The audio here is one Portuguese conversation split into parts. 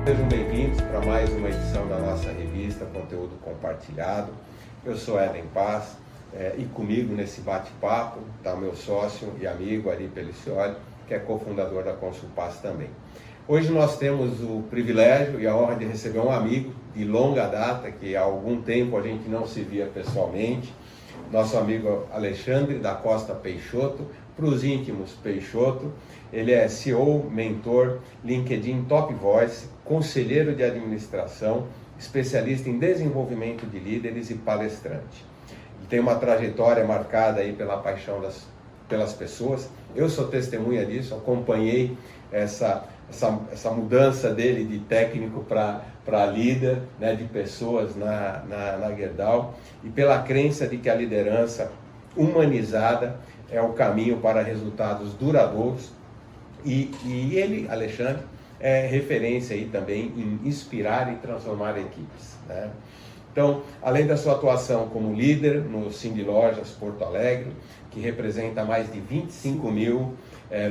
Sejam bem-vindos para mais uma edição da nossa revista Conteúdo Compartilhado. Eu sou Éden Paz e comigo nesse bate-papo está o meu sócio e amigo Ari Pelicioli, que é cofundador da Consulpass também. Hoje nós temos o privilégio e a honra de receber um amigo de longa data, que há algum tempo a gente não se via pessoalmente, nosso amigo Alexandre da Costa Peixoto, para os íntimos Peixoto. Ele é CEO, mentor, LinkedIn Top Voice, conselheiro de administração, especialista em desenvolvimento de líderes e palestrante. Ele tem uma trajetória marcada aí pela paixão pelas pessoas. Eu sou testemunha disso, acompanhei essa mudança dele de técnico para líder, né, de pessoas na Gerdau, e pela crença de que a liderança humanizada é o caminho para resultados duradouros. E ele, Alexandre, é referência aí também em inspirar e transformar equipes, né? Então, além da sua atuação como líder no Cindy Lojas Porto Alegre, que representa mais de 25 mil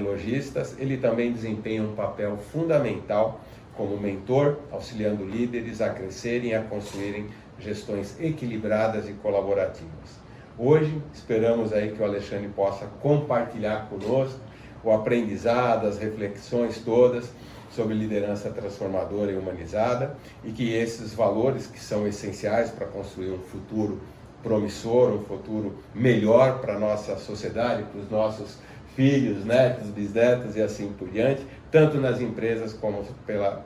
lojistas, ele também desempenha um papel fundamental como mentor, auxiliando líderes a crescerem e a construírem gestões equilibradas e colaborativas. Hoje, esperamos aí que o Alexandre possa compartilhar conosco o aprendizado, as reflexões todas sobre liderança transformadora e humanizada, e que esses valores que são essenciais para construir um futuro promissor, um futuro melhor para a nossa sociedade, para os nossos filhos, netos, bisnetos e assim por diante, tanto nas empresas como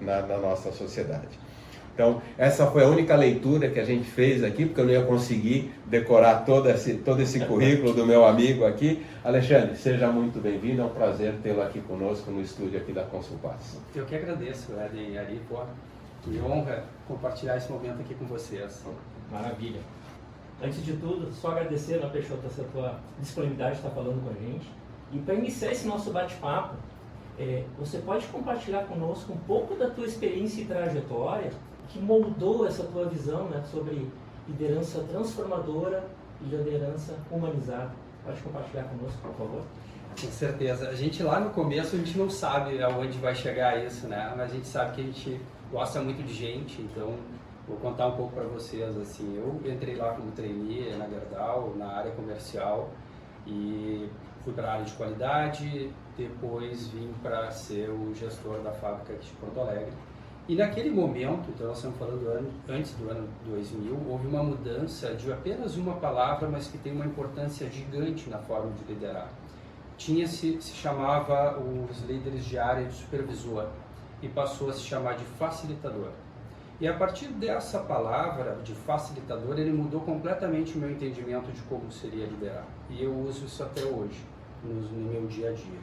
na nossa sociedade. Então, essa foi a única leitura que a gente fez aqui, porque eu não ia conseguir decorar todo esse currículo do meu amigo aqui. Alexandre, seja muito bem-vindo, é um prazer tê-lo aqui conosco no estúdio aqui da Consulpass. Eu que agradeço, Éden e Ari, que honra compartilhar esse momento aqui com vocês. Maravilha. Antes de tudo, só agradecer, né, Peixoto, essa tua disponibilidade de estar falando com a gente. E para iniciar esse nosso bate-papo, você pode compartilhar conosco um pouco da tua experiência e trajetória que moldou essa tua visão, né, sobre liderança transformadora e liderança humanizada. Pode compartilhar conosco, por favor? Com certeza. A gente lá no começo, a gente não sabe aonde vai chegar isso, né? Mas a gente sabe que a gente gosta muito de gente, então vou contar um pouco para vocês. Assim, eu entrei lá como trainee na Gerdau, na área comercial, e fui para a área de qualidade, depois vim para ser o gestor da fábrica aqui de Porto Alegre. E naquele momento, então nós estamos falando antes do ano 2000, houve uma mudança de apenas uma palavra, mas que tem uma importância gigante na forma de liderar. Se chamava os líderes de área de supervisor e passou a se chamar de facilitador. E a partir dessa palavra de facilitador, ele mudou completamente o meu entendimento de como seria liderar. E eu uso isso até hoje, no meu dia a dia.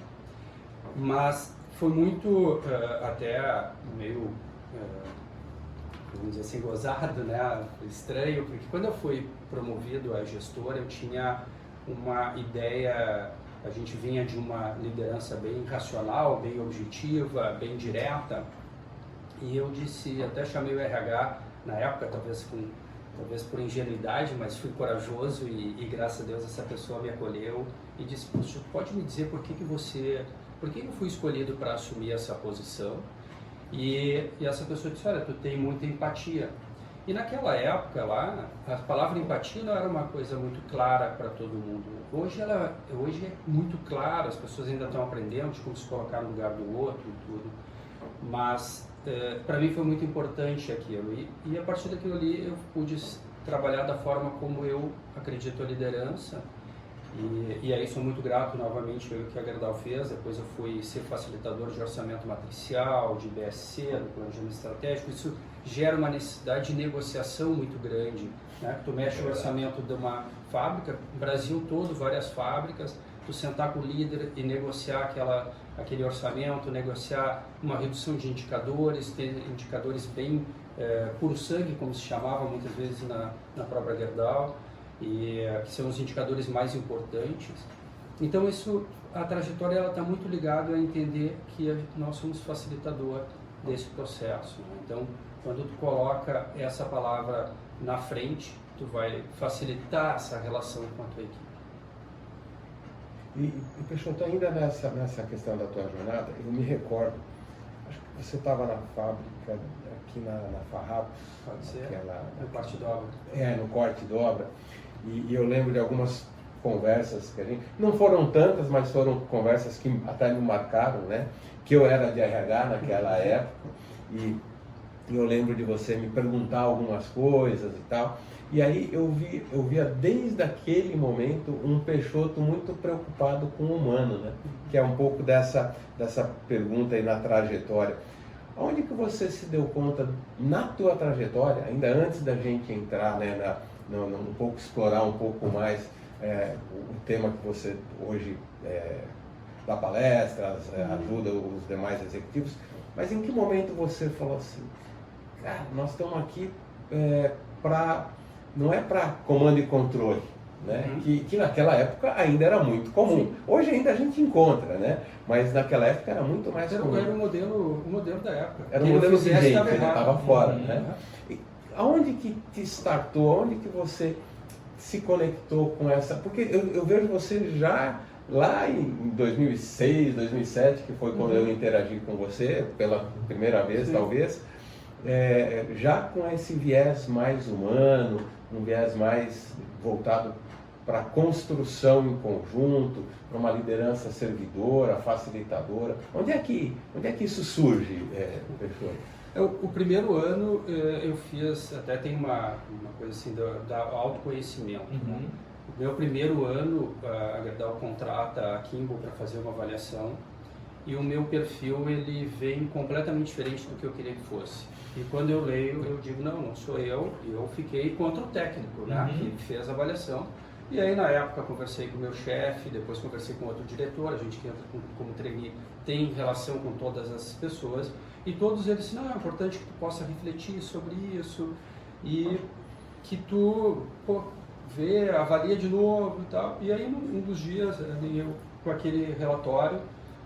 Mas foi muito, até meio, vamos dizer assim, gozado, né? Estranho, porque quando eu fui promovido a gestor, eu tinha uma ideia, a gente vinha de uma liderança bem racional, bem objetiva, bem direta, e eu disse, até chamei o RH na época, talvez por ingenuidade, mas fui corajoso e graças a Deus essa pessoa me acolheu e disse, poxa, pode me dizer por que eu fui escolhido para assumir essa posição? E essa pessoa disse, olha, tu tem muita empatia. E naquela época lá, a palavra empatia não era uma coisa muito clara para todo mundo. Hoje é muito claro, as pessoas ainda estão aprendendo de como se colocar no lugar do outro e tudo. Mas para mim foi muito importante aquilo. E a partir daquilo ali eu pude trabalhar da forma como eu acredito a liderança. E aí sou muito grato novamente pelo que a Gerdau fez. Depois eu fui ser facilitador de orçamento matricial, de BSC, do planejamento estratégico. Isso gera uma necessidade de negociação muito grande, né? Tu mexe o orçamento de uma fábrica, Brasil todo, várias fábricas, tu sentar com o líder e negociar aquele orçamento, negociar uma redução de indicadores, ter indicadores bem puro sangue, como se chamava muitas vezes na própria Gerdau, e que são os indicadores mais importantes. Então a trajetória está muito ligada a entender que nós somos facilitador desse processo, né? Então, quando tu coloca essa palavra na frente, tu vai facilitar essa relação com a tua equipe. E Peixoto, ainda nessa questão da tua jornada, eu me recordo acho que você estava na fábrica, aqui na Farrapos. Pode ser, no corte de obra. No corte de obra. E eu lembro de algumas conversas que a gente... Não foram tantas, mas foram conversas que até me marcaram, né? Que eu era de RH naquela época. E eu lembro de você me perguntar algumas coisas e tal. E aí eu via desde aquele momento um Peixoto muito preocupado com o humano, né? Que é um pouco dessa pergunta aí na trajetória. Onde que você se deu conta na tua trajetória, ainda antes da gente entrar, né, um pouco explorar um pouco mais o tema que você hoje dá palestras, ajuda os demais executivos, mas em que momento você falou assim, cara, nós estamos aqui não é para comando e controle, né? Que naquela época ainda era muito comum. Sim. Hoje ainda a gente encontra, né? Mas naquela época era muito mais comum. Era o modelo da época. Era o modelo de gente, ele estava fora, né? E aonde que te startou, aonde que você se conectou com essa... Porque eu vejo você já lá em 2006, 2007, que foi quando eu interagi com você, pela primeira vez, sim, talvez, já com esse viés mais humano, um viés mais voltado para a construção em conjunto, para uma liderança servidora, facilitadora. Onde é que isso surge, Peixoto? O primeiro ano eu fiz, até tem uma coisa assim, da autoconhecimento. Né? O meu primeiro ano, a Gerdau contrata a Kimball para fazer uma avaliação e o meu perfil ele vem completamente diferente do que eu queria que fosse. E quando eu leio, eu digo, não sou eu, e eu fiquei contra o técnico, né, que fez a avaliação. E aí, na época, conversei com o meu chefe, depois conversei com outro diretor, a gente que entra como trainee tem relação com todas as pessoas, e todos eles disseram, não, é importante que tu possa refletir sobre isso, e que tu avalia de novo e tal. E aí, um dos dias, eu, com aquele relatório,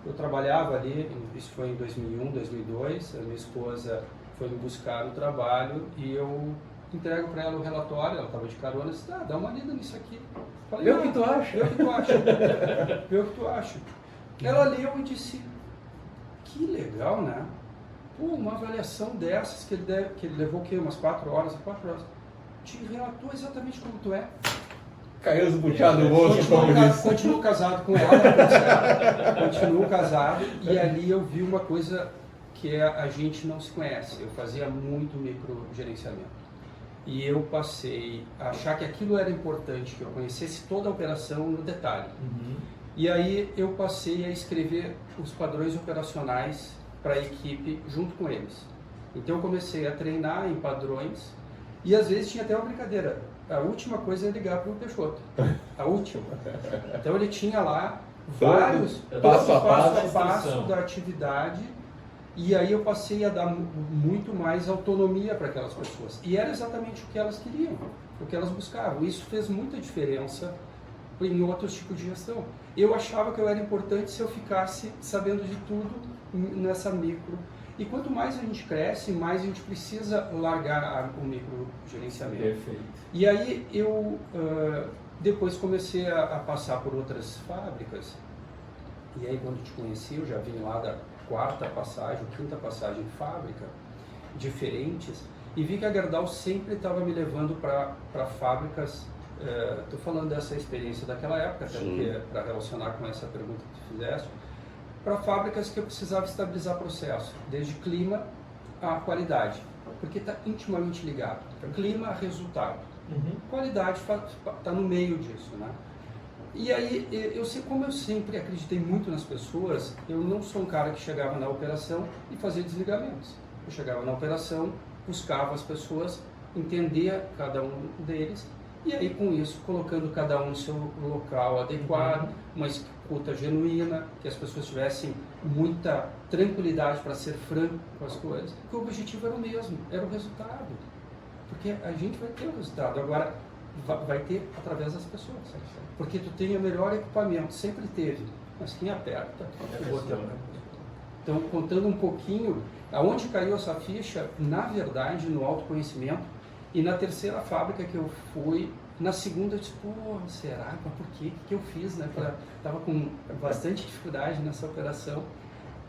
eu trabalhava ali, isso foi em 2001, 2002, a minha esposa foi me buscar no trabalho e eu entrego para ela o relatório, ela estava de carona, disse, dá uma lida nisso aqui. Falei, vê o que tu acha. Vê o que tu acha. Vê o que tu acha. Ela leu e disse, que legal, né? Pô, uma avaliação dessas, que ele levou o quê? Umas 4 horas, te relatou exatamente como tu é. Caiu os buchados do bolso, como disse. Continuo casado com ela, continuo casado, e ali eu vi uma coisa que a gente não se conhece. Eu fazia muito microgerenciamento. E eu passei a achar que aquilo era importante, que eu conhecesse toda a operação no detalhe. E aí eu passei a escrever os padrões operacionais para a equipe junto com eles. Então eu comecei a treinar em padrões e às vezes tinha até uma brincadeira. A última coisa é ligar para o Peixoto. A última. Então ele tinha lá vários passo a passo da atividade. E aí eu passei a dar muito mais autonomia para aquelas pessoas. E era exatamente o que elas queriam, o que elas buscavam. Isso fez muita diferença em outros tipos de gestão. Eu achava que eu era importante se eu ficasse sabendo de tudo nessa micro. E quanto mais a gente cresce, mais a gente precisa largar o microgerenciamento. Perfeito. E aí eu depois comecei a passar por outras fábricas. E aí quando te conheci, eu já vim lá da 4ª passagem, 5ª passagem de fábrica, diferentes, e vi que a Gerdau sempre estava me levando para fábricas, estou falando dessa experiência daquela época, até porque para relacionar com essa pergunta que tu fizeste, para fábricas que eu precisava estabilizar processo, desde clima a qualidade, porque está intimamente ligado. Clima, resultado. Qualidade está no meio disso, né? E aí, como eu sempre acreditei muito nas pessoas, eu não sou um cara que chegava na operação e fazia desligamentos. Eu chegava na operação, buscava as pessoas, entendia cada um deles, e aí com isso, colocando cada um no seu local adequado, uma escuta genuína, que as pessoas tivessem muita tranquilidade para ser franco com as coisas, porque o objetivo era o mesmo, era o resultado. Porque a gente vai ter o resultado, agora vai ter através das pessoas. Porque tu tem o melhor equipamento, sempre teve, mas quem aperta o botão. Então, contando um pouquinho, aonde caiu essa ficha, na verdade, no autoconhecimento, e na 3ª fábrica que eu fui, na 2ª eu disse, pô, será? Mas por quê? O que eu fiz? Né? Estava com bastante dificuldade nessa operação.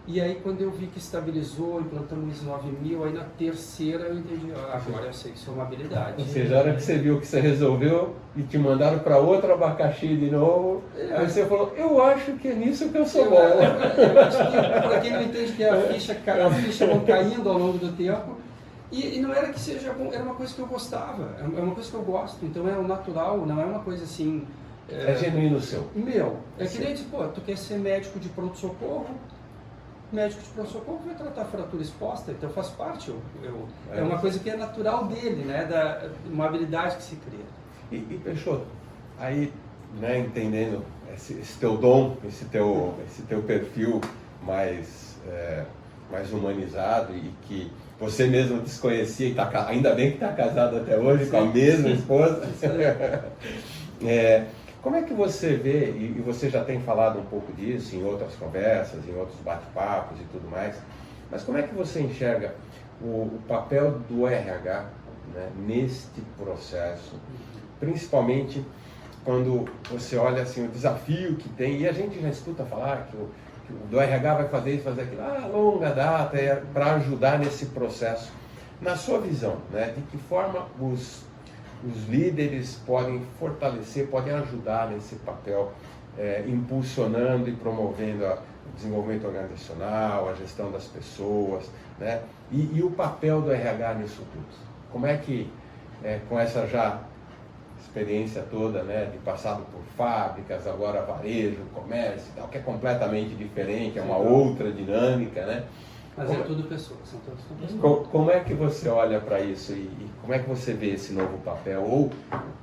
E aí quando eu vi que estabilizou, implantamos 9.000, aí na terceira eu entendi, agora eu sei que isso é uma habilidade. Ou seja, a hora que você viu que você resolveu e te mandaram para outro abacaxi de novo, aí você falou, eu acho que é nisso que eu sou bom. Eu acho que, para quem não entende que a ficha vão caindo ao longo do tempo, e não era que seja bom, era uma coisa que eu gostava, é uma coisa que eu gosto, então é o natural, não é uma coisa assim... É genuíno seu. Meu, é que nem tipo, tu quer ser médico de pronto-socorro, médico de pronto-socorro vai tratar fratura exposta, então faz parte, é uma coisa que é natural dele, né, uma habilidade que se cria. E Peixoto, aí, né, entendendo esse teu dom, esse teu perfil mais humanizado e que você mesmo desconhecia, e ainda bem que está casado até hoje, sim, com a mesma esposa. Como é que você vê, e você já tem falado um pouco disso em outras conversas, em outros bate-papos e tudo mais, mas como é que você enxerga o papel do RH, né, neste processo, principalmente quando você olha assim, o desafio que tem, e a gente já escuta falar que o do RH vai fazer isso, fazer aquilo, longa data, para ajudar nesse processo. Na sua visão, né, de que forma os líderes podem fortalecer, podem ajudar nesse papel, impulsionando e promovendo o desenvolvimento organizacional, a gestão das pessoas, né? E o papel do RH nisso tudo? Como é que, com essa já experiência toda, né, de passado por fábricas, agora varejo, comércio e tal, que é completamente diferente, é uma outra dinâmica, né? Mas é tudo pessoas, são todos pessoas. Como é que você olha para isso e como é que você vê esse novo papel, ou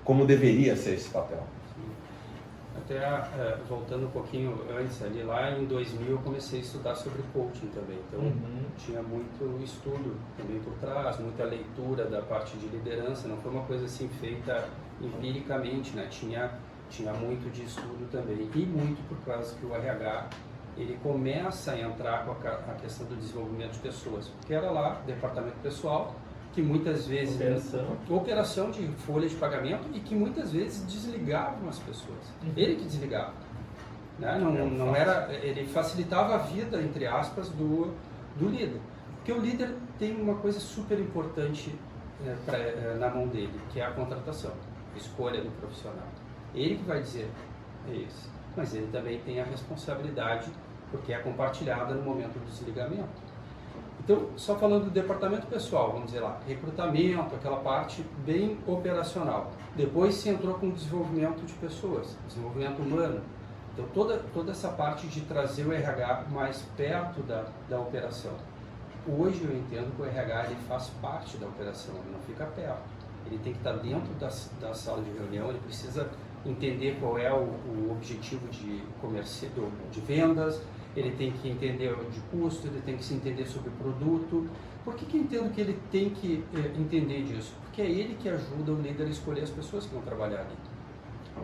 como deveria ser esse papel? Até voltando um pouquinho antes, ali lá em 2000 eu comecei a estudar sobre coaching também, então tinha muito estudo também por trás, muita leitura da parte de liderança, não foi uma coisa assim feita empiricamente, né? Tinha muito de estudo também, e muito por causa que o RH ele começa a entrar com a questão do desenvolvimento de pessoas, porque era lá, departamento pessoal, que muitas vezes... Operação de folha de pagamento, e que muitas vezes desligavam as pessoas. Ele que desligava. Né? Não era, ele facilitava a vida, entre aspas, do líder. Porque o líder tem uma coisa super importante na mão dele, que é a contratação, a escolha do profissional. Ele que vai dizer isso. Mas ele também tem a responsabilidade, porque é compartilhada no momento do desligamento. Então, só falando do departamento pessoal, vamos dizer lá, recrutamento, aquela parte bem operacional. Depois se entrou com o desenvolvimento de pessoas, desenvolvimento humano. Então, toda essa parte de trazer o RH mais perto da operação. Hoje eu entendo que o RH ele faz parte da operação, ele não fica perto. Ele tem que estar dentro da sala de reunião, ele precisa entender qual é o objetivo de vendas, ele tem que entender de custo, ele tem que se entender sobre produto. Por que eu entendo que ele tem que entender disso? Porque é ele que ajuda o líder a escolher as pessoas que vão trabalhar ali.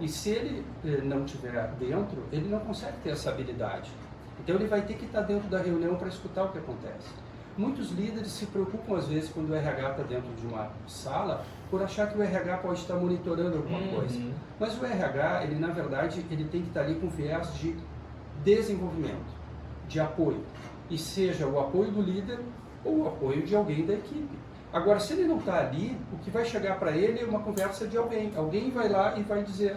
E se ele não estiver dentro, ele não consegue ter essa habilidade. Então ele vai ter que estar dentro da reunião para escutar o que acontece. Muitos líderes se preocupam às vezes quando o RH está dentro de uma sala por achar que o RH pode estar monitorando alguma coisa. Mas o RH, ele na verdade, ele tem que estar ali com viés de desenvolvimento, de apoio. E seja o apoio do líder ou o apoio de alguém da equipe. Agora, se ele não está ali, o que vai chegar para ele é uma conversa de alguém. Alguém vai lá e vai dizer.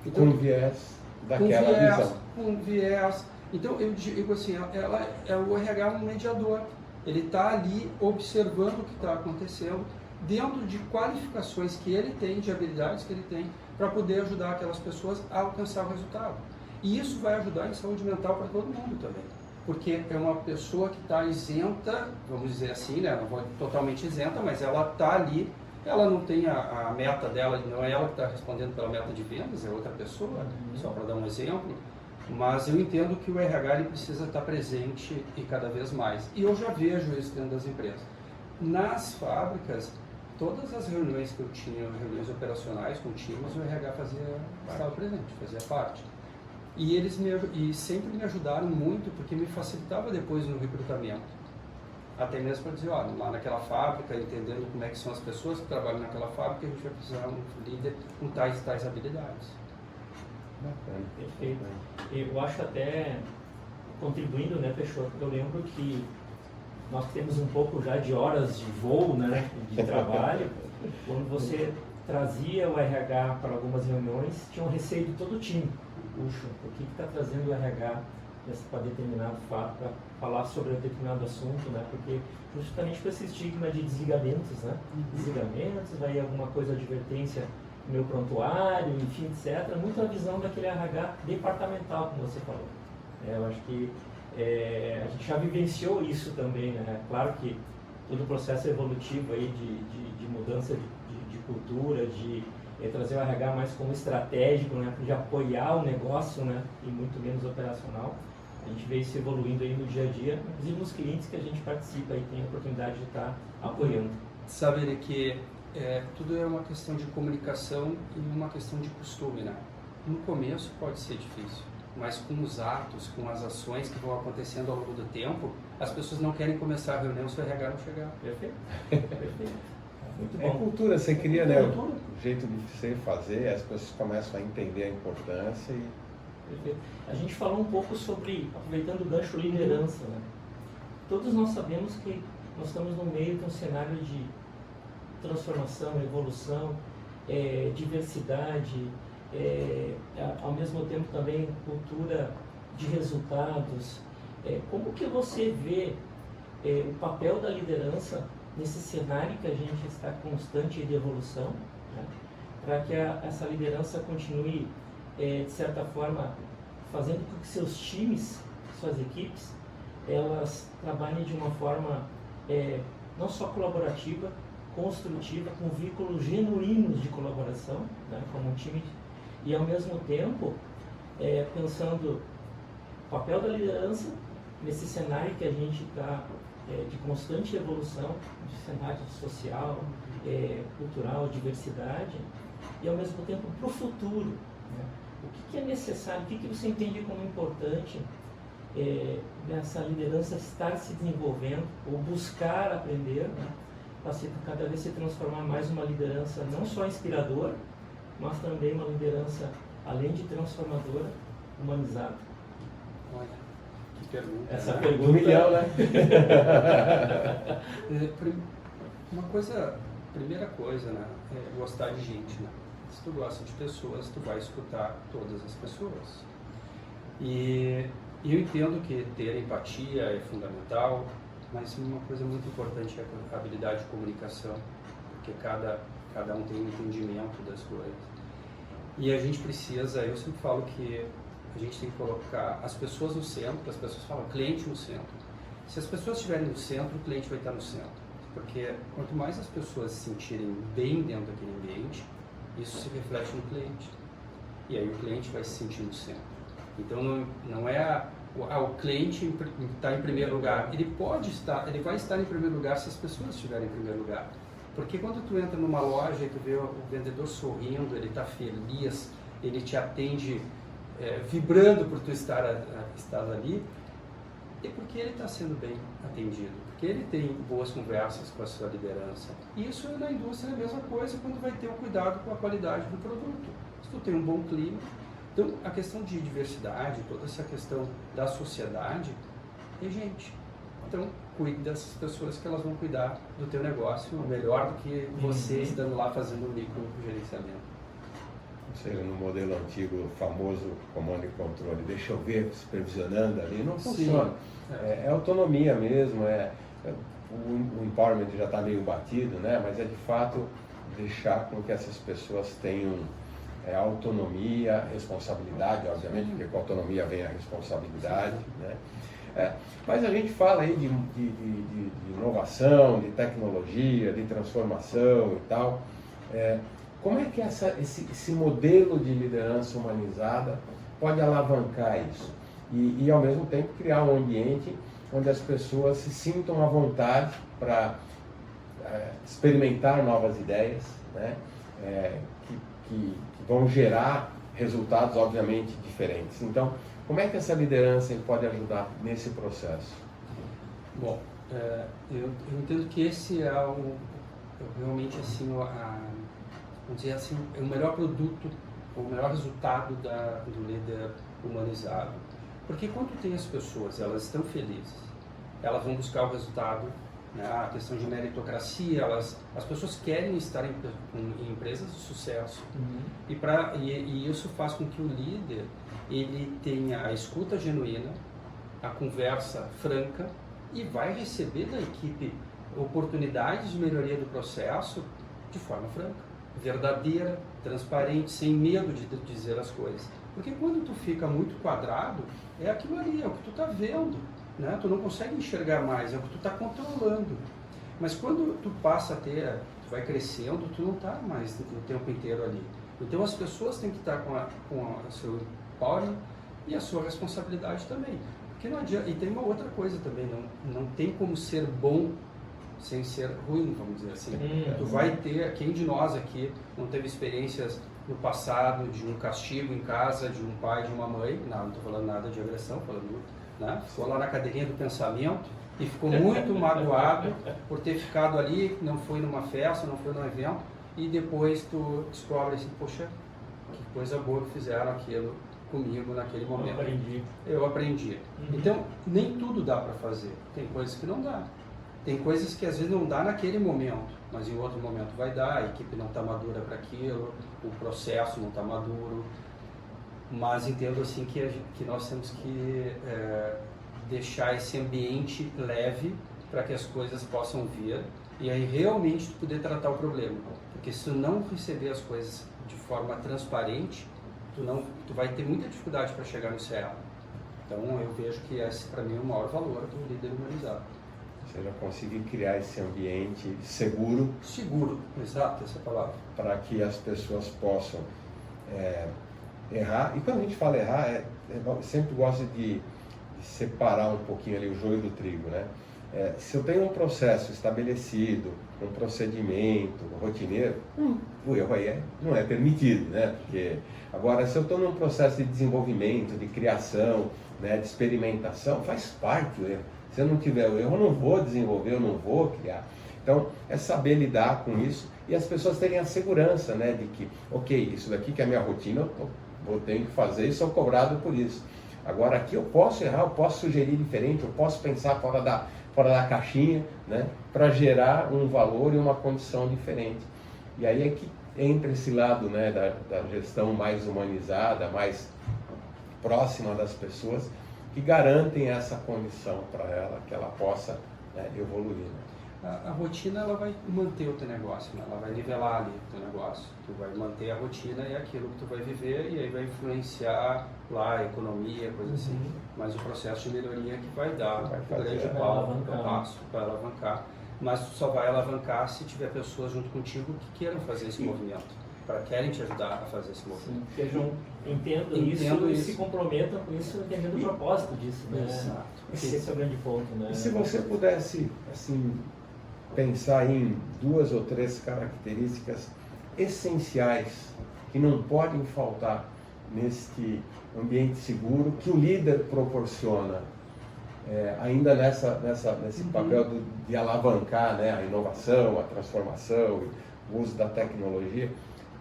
Então, com viés daquela visão. Com viés. Então, eu digo assim, o RH é um mediador. Ele está ali observando o que está acontecendo dentro de qualificações que ele tem, de habilidades que ele tem, para poder ajudar aquelas pessoas a alcançar o resultado. E isso vai ajudar em saúde mental para todo mundo também. Porque é uma pessoa que está isenta, vamos dizer assim, né? Não totalmente isenta, mas ela está ali, ela não tem a meta dela, não é ela que está respondendo pela meta de vendas, é outra pessoa, só para dar um exemplo. Mas eu entendo que o RH ele precisa estar presente e cada vez mais. E eu já vejo isso dentro das empresas. Nas fábricas, todas as reuniões que eu tinha, reuniões operacionais com times, o RH estava presente, fazia parte. E eles sempre me ajudaram muito, porque me facilitava depois no recrutamento. Até mesmo para dizer, olha, lá naquela fábrica, entendendo como é que são as pessoas que trabalham naquela fábrica, a gente vai precisar de um líder com tais habilidades. Bacana. Perfeito. Eu acho até contribuindo, né, Peixoto? Eu lembro que nós temos um pouco já de horas de voo, né, de trabalho. Quando você trazia o RH para algumas reuniões, tinha um receio de todo o time. Puxa, o que está trazendo o RH para determinado fato, para falar sobre determinado assunto, né? Porque justamente com esse estigma de desligamentos, né? Desligamentos, vai alguma coisa, advertência no meu prontuário, enfim, etc. Muito a visão daquele RH departamental, como você falou. Eu acho que a gente já vivenciou isso também, né? Claro que todo o processo evolutivo aí de mudança de cultura, de trazer o RH mais como estratégico, né? De apoiar o negócio, né? E muito menos operacional. A gente vê isso evoluindo aí no dia a dia, inclusive nos clientes que a gente participa e tem a oportunidade de estar apoiando. Saber que tudo é uma questão de comunicação e uma questão de costume, né? No começo pode ser difícil, mas com os atos, com as ações que vão acontecendo ao longo do tempo, as pessoas não querem começar a reunião se o RH não chegar. Perfeito. Perfeito. Muito bom. É cultura, você cria, né, o jeito de você fazer, as pessoas começam a entender a importância e... Perfeito. A gente falou um pouco sobre, aproveitando o gancho liderança, né? Todos nós sabemos que nós estamos no meio de um cenário de transformação, evolução, diversidade, ao mesmo tempo também cultura de resultados. Como que você vê o papel da liderança nesse cenário que a gente está constante de evolução, né? Para que essa liderança continue, de certa forma, fazendo com que seus times, suas equipes, elas trabalhem de uma forma não só colaborativa, construtiva, com vínculos genuínos de colaboração, né, como um time, e ao mesmo tempo pensando o papel da liderança nesse cenário que a gente está de constante evolução, de cenário social, cultural, diversidade, e ao mesmo tempo para o futuro, né? O que é necessário, o que você entende como importante nessa liderança estar se desenvolvendo ou buscar aprender, né? Para cada vez se transformar mais uma liderança não só inspiradora, mas também uma liderança, além de transformadora, humanizada. Olha, que pergunta. Essa né? pergunta... Do milhão, né? Primeira coisa, né? É gostar de gente, né? Se tu gosta de pessoas, tu vai escutar todas as pessoas. E eu entendo que ter empatia é fundamental, mas uma coisa muito importante é a habilidade de comunicação, porque cada um tem um entendimento das coisas. E a gente precisa, eu sempre falo que a gente tem que colocar as pessoas no centro, as pessoas falam cliente no centro. Se as pessoas estiverem no centro, o cliente vai estar no centro. Porque quanto mais as pessoas se sentirem bem dentro daquele ambiente, isso se reflete no cliente. E aí o cliente vai se sentir no centro. Então não é o cliente está em primeiro lugar. Ele vai estar em primeiro lugar se as pessoas estiverem em primeiro lugar. Porque quando tu entra numa loja e tu vê o vendedor sorrindo, ele está feliz, ele te atende vibrando por tu estar ali, é porque ele está sendo bem atendido, porque ele tem boas conversas com a sua liderança. E isso na indústria é a mesma coisa quando vai ter o cuidado com a qualidade do produto. Se tu tem um bom clima. Então, a questão de diversidade, toda essa questão da sociedade, é gente. Então, cuide dessas pessoas que elas vão cuidar do teu negócio melhor do que você estando lá fazendo um microgerenciamento. Seja no modelo antigo, famoso comando e controle, deixa eu ver, supervisionando ali, não funciona. É autonomia mesmo, o empowerment já está meio batido, né? Mas é de fato deixar com que essas pessoas tenham autonomia, responsabilidade, obviamente, porque com a autonomia vem a responsabilidade, né? Mas a gente fala aí de inovação, de tecnologia, de transformação e tal. Como é que esse modelo de liderança humanizada pode alavancar isso? E ao mesmo tempo criar um ambiente onde as pessoas se sintam à vontade para experimentar novas ideias, né? Que vão gerar resultados obviamente diferentes. Então, como é que essa liderança pode ajudar nesse processo? Bom, eu entendo que esse é realmente assim, vamos dizer assim, é o melhor produto, o melhor resultado do líder humanizado. Porque quando tem as pessoas, elas estão felizes, elas vão buscar o resultado, né? A questão de meritocracia, as pessoas querem estar em empresas de sucesso. E isso faz com que o líder ele tenha a escuta genuína, a conversa franca e vai receber da equipe oportunidades de melhoria do processo de forma franca, verdadeira, transparente, sem medo de dizer as coisas. Porque quando tu fica muito quadrado, é aquilo ali, é o que tu está vendo, né? Tu não consegue enxergar mais, é o que tu está controlando. Mas quando tu passa a ter, tu vai crescendo, tu não está mais o tempo inteiro ali. Então as pessoas têm que estar com o seu empowerment e a sua responsabilidade também. Porque não adianta, e tem uma outra coisa também, não tem como ser bom sem ser ruim, vamos dizer assim. Tu vai ter, quem de nós aqui não teve experiências no passado de um castigo em casa, de um pai, de uma mãe, não estou falando nada de agressão, falando, né? Ficou lá na cadeirinha do pensamento e ficou muito magoado por ter ficado ali, não foi numa festa, não foi num evento, e depois tu descobre assim, poxa, que coisa boa que fizeram aquilo comigo naquele momento. Eu aprendi. Então, nem tudo dá para fazer. Tem coisas que não dá. Tem coisas que às vezes não dá naquele momento, mas em outro momento vai dar, a equipe não está madura para aquilo, o processo não está maduro. Mas entendo assim que nós temos que deixar esse ambiente leve para que as coisas possam vir e aí realmente tu poder tratar o problema. Porque se tu não receber as coisas de forma transparente, tu vai ter muita dificuldade para chegar no CA. Então eu vejo que esse para mim é o maior valor do líder humanizado. Ou seja, conseguir criar esse ambiente seguro. Seguro, exato, essa palavra. Para que as pessoas possam errar. E quando a gente fala errar, eu sempre gosto de separar um pouquinho ali o joio do trigo, né? Se eu tenho um processo estabelecido, um procedimento rotineiro, o erro aí não é permitido, né? Porque agora, se eu estou num processo de desenvolvimento, de criação, né, de experimentação, faz parte o erro. Se eu não tiver o erro, eu não vou desenvolver, eu não vou criar. Então, é saber lidar com isso e as pessoas terem a segurança, né, de que, ok, isso daqui que é a minha rotina, eu tenho que fazer e sou cobrado por isso. Agora, aqui eu posso errar, eu posso sugerir diferente, eu posso pensar fora da caixinha, né, para gerar um valor e uma condição diferente. E aí é que entra esse lado, né, da gestão mais humanizada, mais próxima das pessoas, que garantem essa condição para ela, que ela possa, né, evoluir. Né? A rotina ela vai manter o teu negócio, né? Ela vai nivelar ali o teu negócio. Tu vai manter a rotina e aquilo que tu vai viver e aí vai influenciar lá a economia, coisa assim. Mas o processo de melhoria que vai dar o grande passo para alavancar. Mas tu só vai alavancar se tiver pessoas junto contigo que queiram fazer esse movimento. Querem te ajudar a fazer esse movimento. Entendo isso e se comprometam com isso, entendendo o propósito disso. Né? Exato. Esse é o grande ponto. Né? E se você pudesse, assim, pensar em 2 ou 3 características essenciais que não podem faltar neste ambiente seguro que o líder proporciona, ainda nesse papel de alavancar, né, a inovação, a transformação, o uso da tecnologia,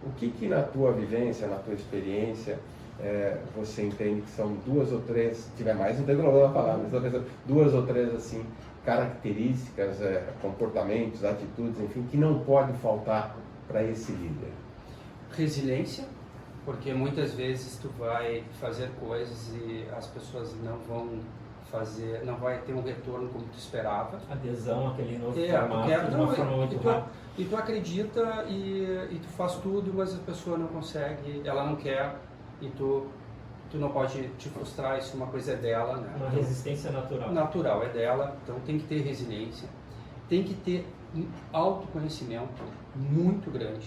o que na tua vivência, na tua experiência, você entende que são 2 ou 3, se tiver mais não tem problema falar, mas 2 ou 3 assim, características, comportamentos, atitudes, enfim, que não pode faltar para esse líder? Resiliência, porque muitas vezes tu vai fazer coisas e as pessoas não vai ter um retorno como tu esperava. Adesão àquele novo formato, de uma forma muito rápida. E tu acredita e tu faz tudo, mas a pessoa não consegue, ela não quer, e tu não pode te frustrar, isso é uma coisa dela, né? Uma resistência natural. Natural, é dela, então tem que ter resiliência. Tem que ter um autoconhecimento muito grande,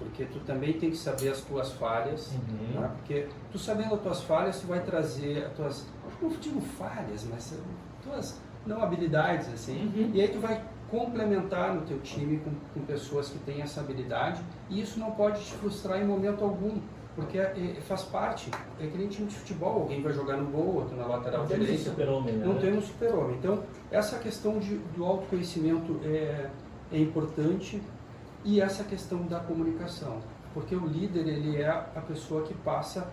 porque tu também tem que saber as tuas falhas, né? Porque tu sabendo as tuas falhas, tu vai trazer as tuas, não digo falhas, mas tuas não habilidades, assim, e aí tu vai complementar no teu time com pessoas que têm essa habilidade, e isso não pode te frustrar em momento algum, porque faz parte, é que nem time de futebol, alguém vai jogar no gol, outro na lateral direita. Não tem super-homem, né? Não tem um super-homem. Então, essa questão do autoconhecimento é importante, e essa questão da comunicação, porque o líder, ele é a pessoa que passa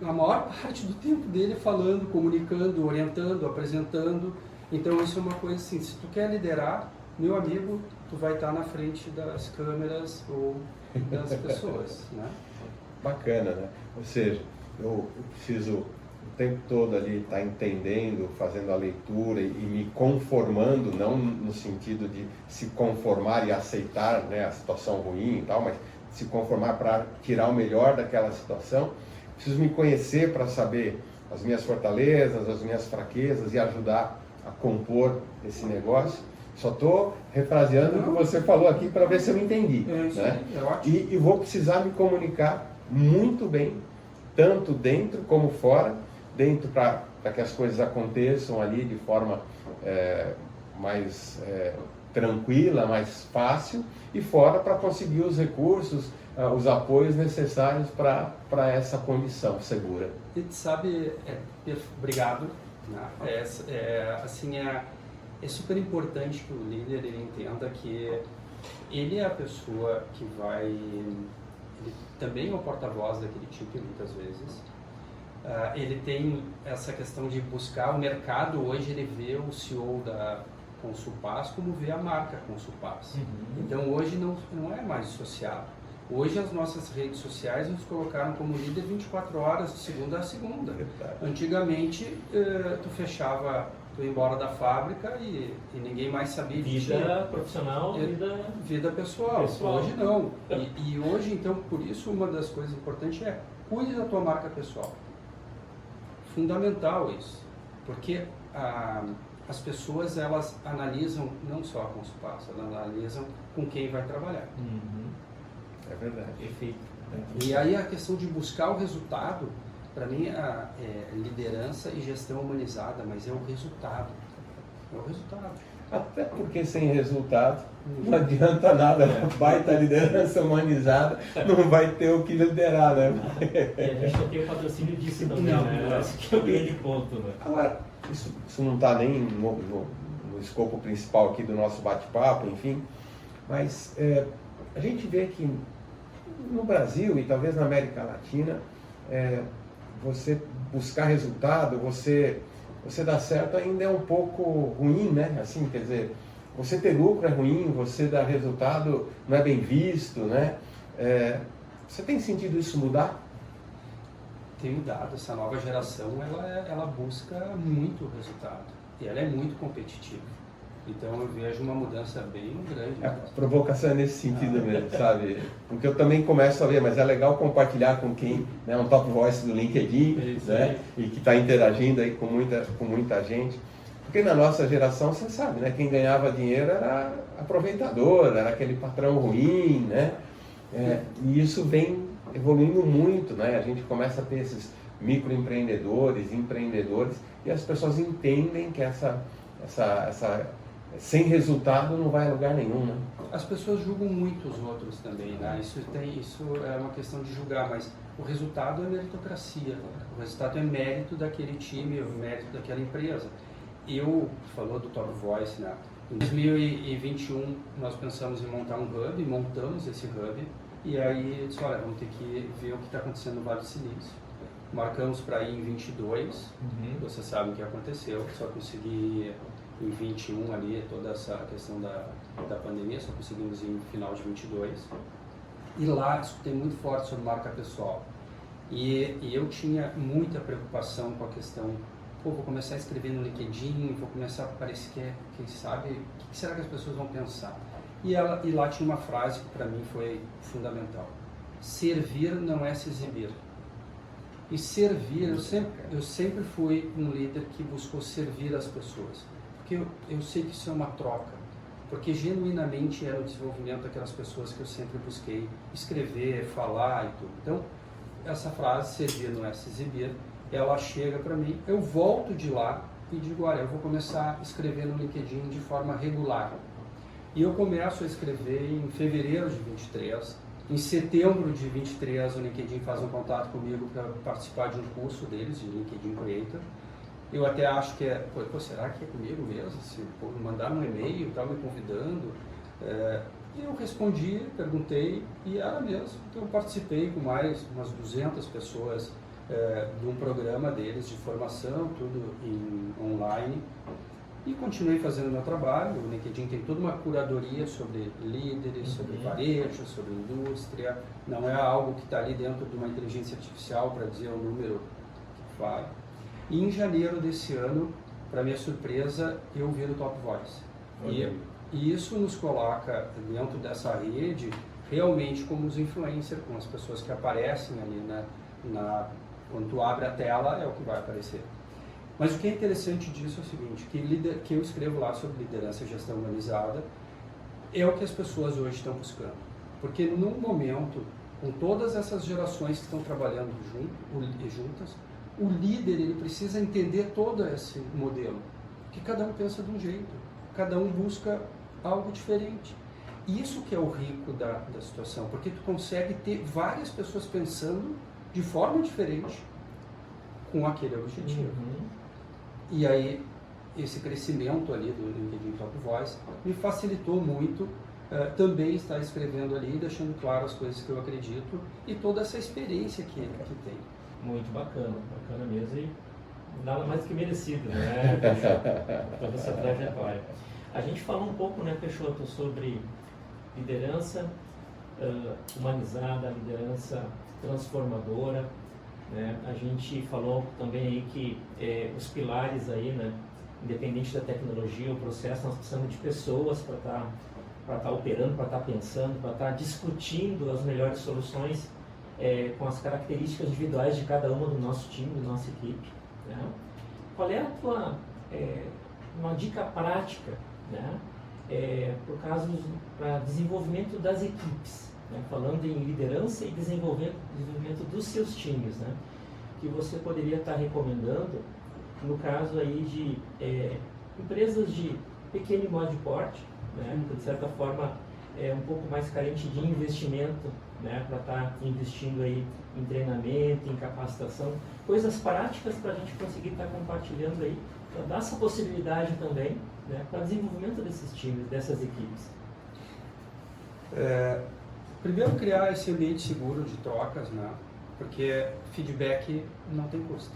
a maior parte do tempo dele falando, comunicando, orientando, apresentando. Então isso é uma coisa assim, se tu quer liderar, meu amigo, tu vai estar na frente das câmeras ou das pessoas, né? Bacana, né? Ou seja, eu preciso o tempo todo ali estar entendendo, fazendo a leitura e me conformando, não no sentido de se conformar e aceitar, né, a situação ruim e tal, mas se conformar para tirar o melhor daquela situação. Preciso me conhecer para saber as minhas fortalezas, as minhas fraquezas e ajudar a compor esse negócio. Só estou refraseando o que você falou aqui para ver se eu me entendi. Né? É ótimo. E vou precisar me comunicar muito bem, tanto dentro como fora, dentro para que as coisas aconteçam ali de forma mais tranquila, mais fácil, e fora para conseguir os recursos, os apoios necessários para essa condição segura. E sabe, obrigado. Né? É super importante que o líder ele entenda que ele é a pessoa que vai... Ele também é o porta-voz daquele time, muitas vezes. Ele tem essa questão de buscar o mercado. Hoje ele vê o CEO da Consulpass como vê a marca Consulpass. Então hoje não é mais associado. Hoje as nossas redes sociais nos colocaram como líder 24 horas, de segunda a segunda. Antigamente tu fechava, tu ia embora da fábrica e ninguém mais sabia de vida profissional, vida pessoal. Hoje não. E hoje, então, por isso, uma das coisas importantes é cuide da tua marca pessoal. Fundamental isso. Porque as pessoas, elas analisam não só a Consulpass, elas analisam com quem vai trabalhar. É verdade. Perfeito. E aí a questão de buscar o resultado, para mim, é liderança e gestão humanizada, mas é o resultado. É o resultado. Até porque sem resultado não adianta nada, né? Baita liderança humanizada, não vai ter o que liderar, né? E a gente não tem o patrocínio disso também, né? Esse que é o grande ponto, né? Agora, isso não está nem no escopo principal aqui do nosso bate-papo, enfim, mas a gente vê que no Brasil e talvez na América Latina, você buscar resultado, você dar certo ainda é um pouco ruim, né? Assim, quer dizer, você ter lucro é ruim, você dar resultado não é bem visto, né? Você tem sentido isso mudar? Tem mudado. Essa nova geração, ela busca muito resultado e ela é muito competitiva. Então eu vejo uma mudança bem grande. A provocação é nesse sentido mesmo, sabe? Porque eu também começo a ver, mas é legal compartilhar com quem é um top voice do LinkedIn, né? E que está interagindo aí com muita gente. Porque na nossa geração, você sabe, né? Quem ganhava dinheiro era aproveitador, era aquele patrão ruim, né? E isso vem evoluindo muito, né? A gente começa a ter esses microempreendedores, empreendedores, e as pessoas entendem que sem resultado não vai a lugar nenhum, né? As pessoas julgam muito os outros também, né? Isso é uma questão de julgar, mas o resultado é meritocracia. O resultado é mérito daquele time, o mérito daquela empresa. Falou do Top Voice, né? Em 2021 nós pensamos em montar um hub, e montamos esse hub, e aí disse, olha, vamos ter que ver o que está acontecendo no Vale do Silício. Marcamos para ir em 22, você sabe o que aconteceu, só consegui em 21 ali, toda essa questão da pandemia, só conseguimos ir no final de 22. E lá escutei muito forte sobre marca pessoal. E eu tinha muita preocupação com a questão, vou começar a escrever no LinkedIn, vou começar a aparecer, quem sabe, o que será que as pessoas vão pensar? E lá tinha uma frase que para mim foi fundamental. Servir não é se exibir. E servir, eu sempre fui um líder que buscou servir as pessoas. Porque eu sei que isso é uma troca, porque genuinamente era o desenvolvimento daquelas pessoas que eu sempre busquei escrever, falar e tudo. Então, essa frase, servir não é se exibir, ela chega para mim, eu volto de lá e digo, olha, eu vou começar a escrever no LinkedIn de forma regular. E eu começo a escrever em fevereiro de 23, em setembro de 23 o LinkedIn faz um contato comigo para participar de um curso deles, de LinkedIn Creator. Eu até acho que será que é comigo mesmo? Se mandaram um e-mail, estavam me convidando. E eu respondi, perguntei, e era mesmo. Então eu participei com mais umas 200 pessoas de um programa deles de formação, tudo online. E continuei fazendo meu trabalho. O LinkedIn tem toda uma curadoria sobre líderes, sobre varejo, sobre indústria. Não é algo que está ali dentro de uma inteligência artificial para dizer o número que fala. E em janeiro desse ano, para minha surpresa, eu vi o Top Voice. E isso nos coloca dentro dessa rede realmente como os influencers, como as pessoas que aparecem ali, quando tu abre a tela é o que vai aparecer. Mas o que é interessante disso é o seguinte, que eu escrevo lá sobre liderança e gestão humanizada, é o que as pessoas hoje estão buscando. Porque num momento, com todas essas gerações que estão trabalhando juntas, o líder ele precisa entender todo esse modelo, que cada um pensa de um jeito, cada um busca algo diferente. Isso que é o rico da situação, porque tu consegue ter várias pessoas pensando de forma diferente com aquele objetivo. E aí, esse crescimento ali do LinkedIn Top Voice me facilitou muito também estar escrevendo ali, deixando claro as coisas que eu acredito e toda essa experiência que tem. Muito bacana mesmo e nada mais que merecido, né, toda essa trajetória. A gente falou um pouco, né, Peixoto, sobre liderança humanizada, liderança transformadora, né? A gente falou também aí que os pilares aí, né, independente da tecnologia, o processo, nós precisamos de pessoas para estar operando, para estar pensando, para estar discutindo as melhores soluções com as características individuais de cada uma do nosso time, da nossa equipe, né? Qual é a tua uma dica prática, né, para desenvolvimento das equipes, né, falando em liderança e desenvolvimento dos seus times, né, que você poderia estar recomendando no caso aí de empresas de pequeno e médio porte, né, que de certa forma é um pouco mais carente de investimento, né, para estar investindo aí em treinamento, em capacitação, coisas práticas para a gente conseguir estar compartilhando aí, para dar essa possibilidade também, né, para o desenvolvimento desses times, dessas equipes. Primeiro, criar esse ambiente seguro de trocas, né, porque feedback não tem custo,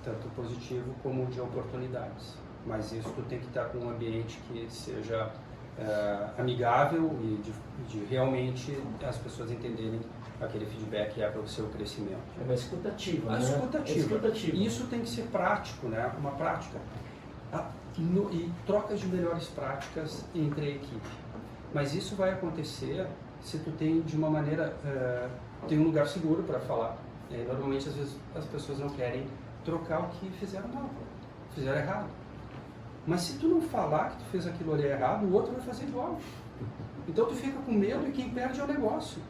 tanto positivo como de oportunidades, mas isso tu tem que estar com um ambiente que seja amigável e de realmente as pessoas entenderem aquele feedback para o seu crescimento. É uma escutativa, né? Escutativa. Isso tem que ser prático, né? Uma prática. E trocas de melhores práticas entre a equipe. Mas isso vai acontecer se tu tem de uma maneira, tem um lugar seguro para falar. Normalmente, às vezes, as pessoas não querem trocar o que fizeram mal, fizeram errado. Mas se tu não falar que tu fez aquilo ali errado, o outro vai fazer igual. Então tu fica com medo e quem perde é o negócio.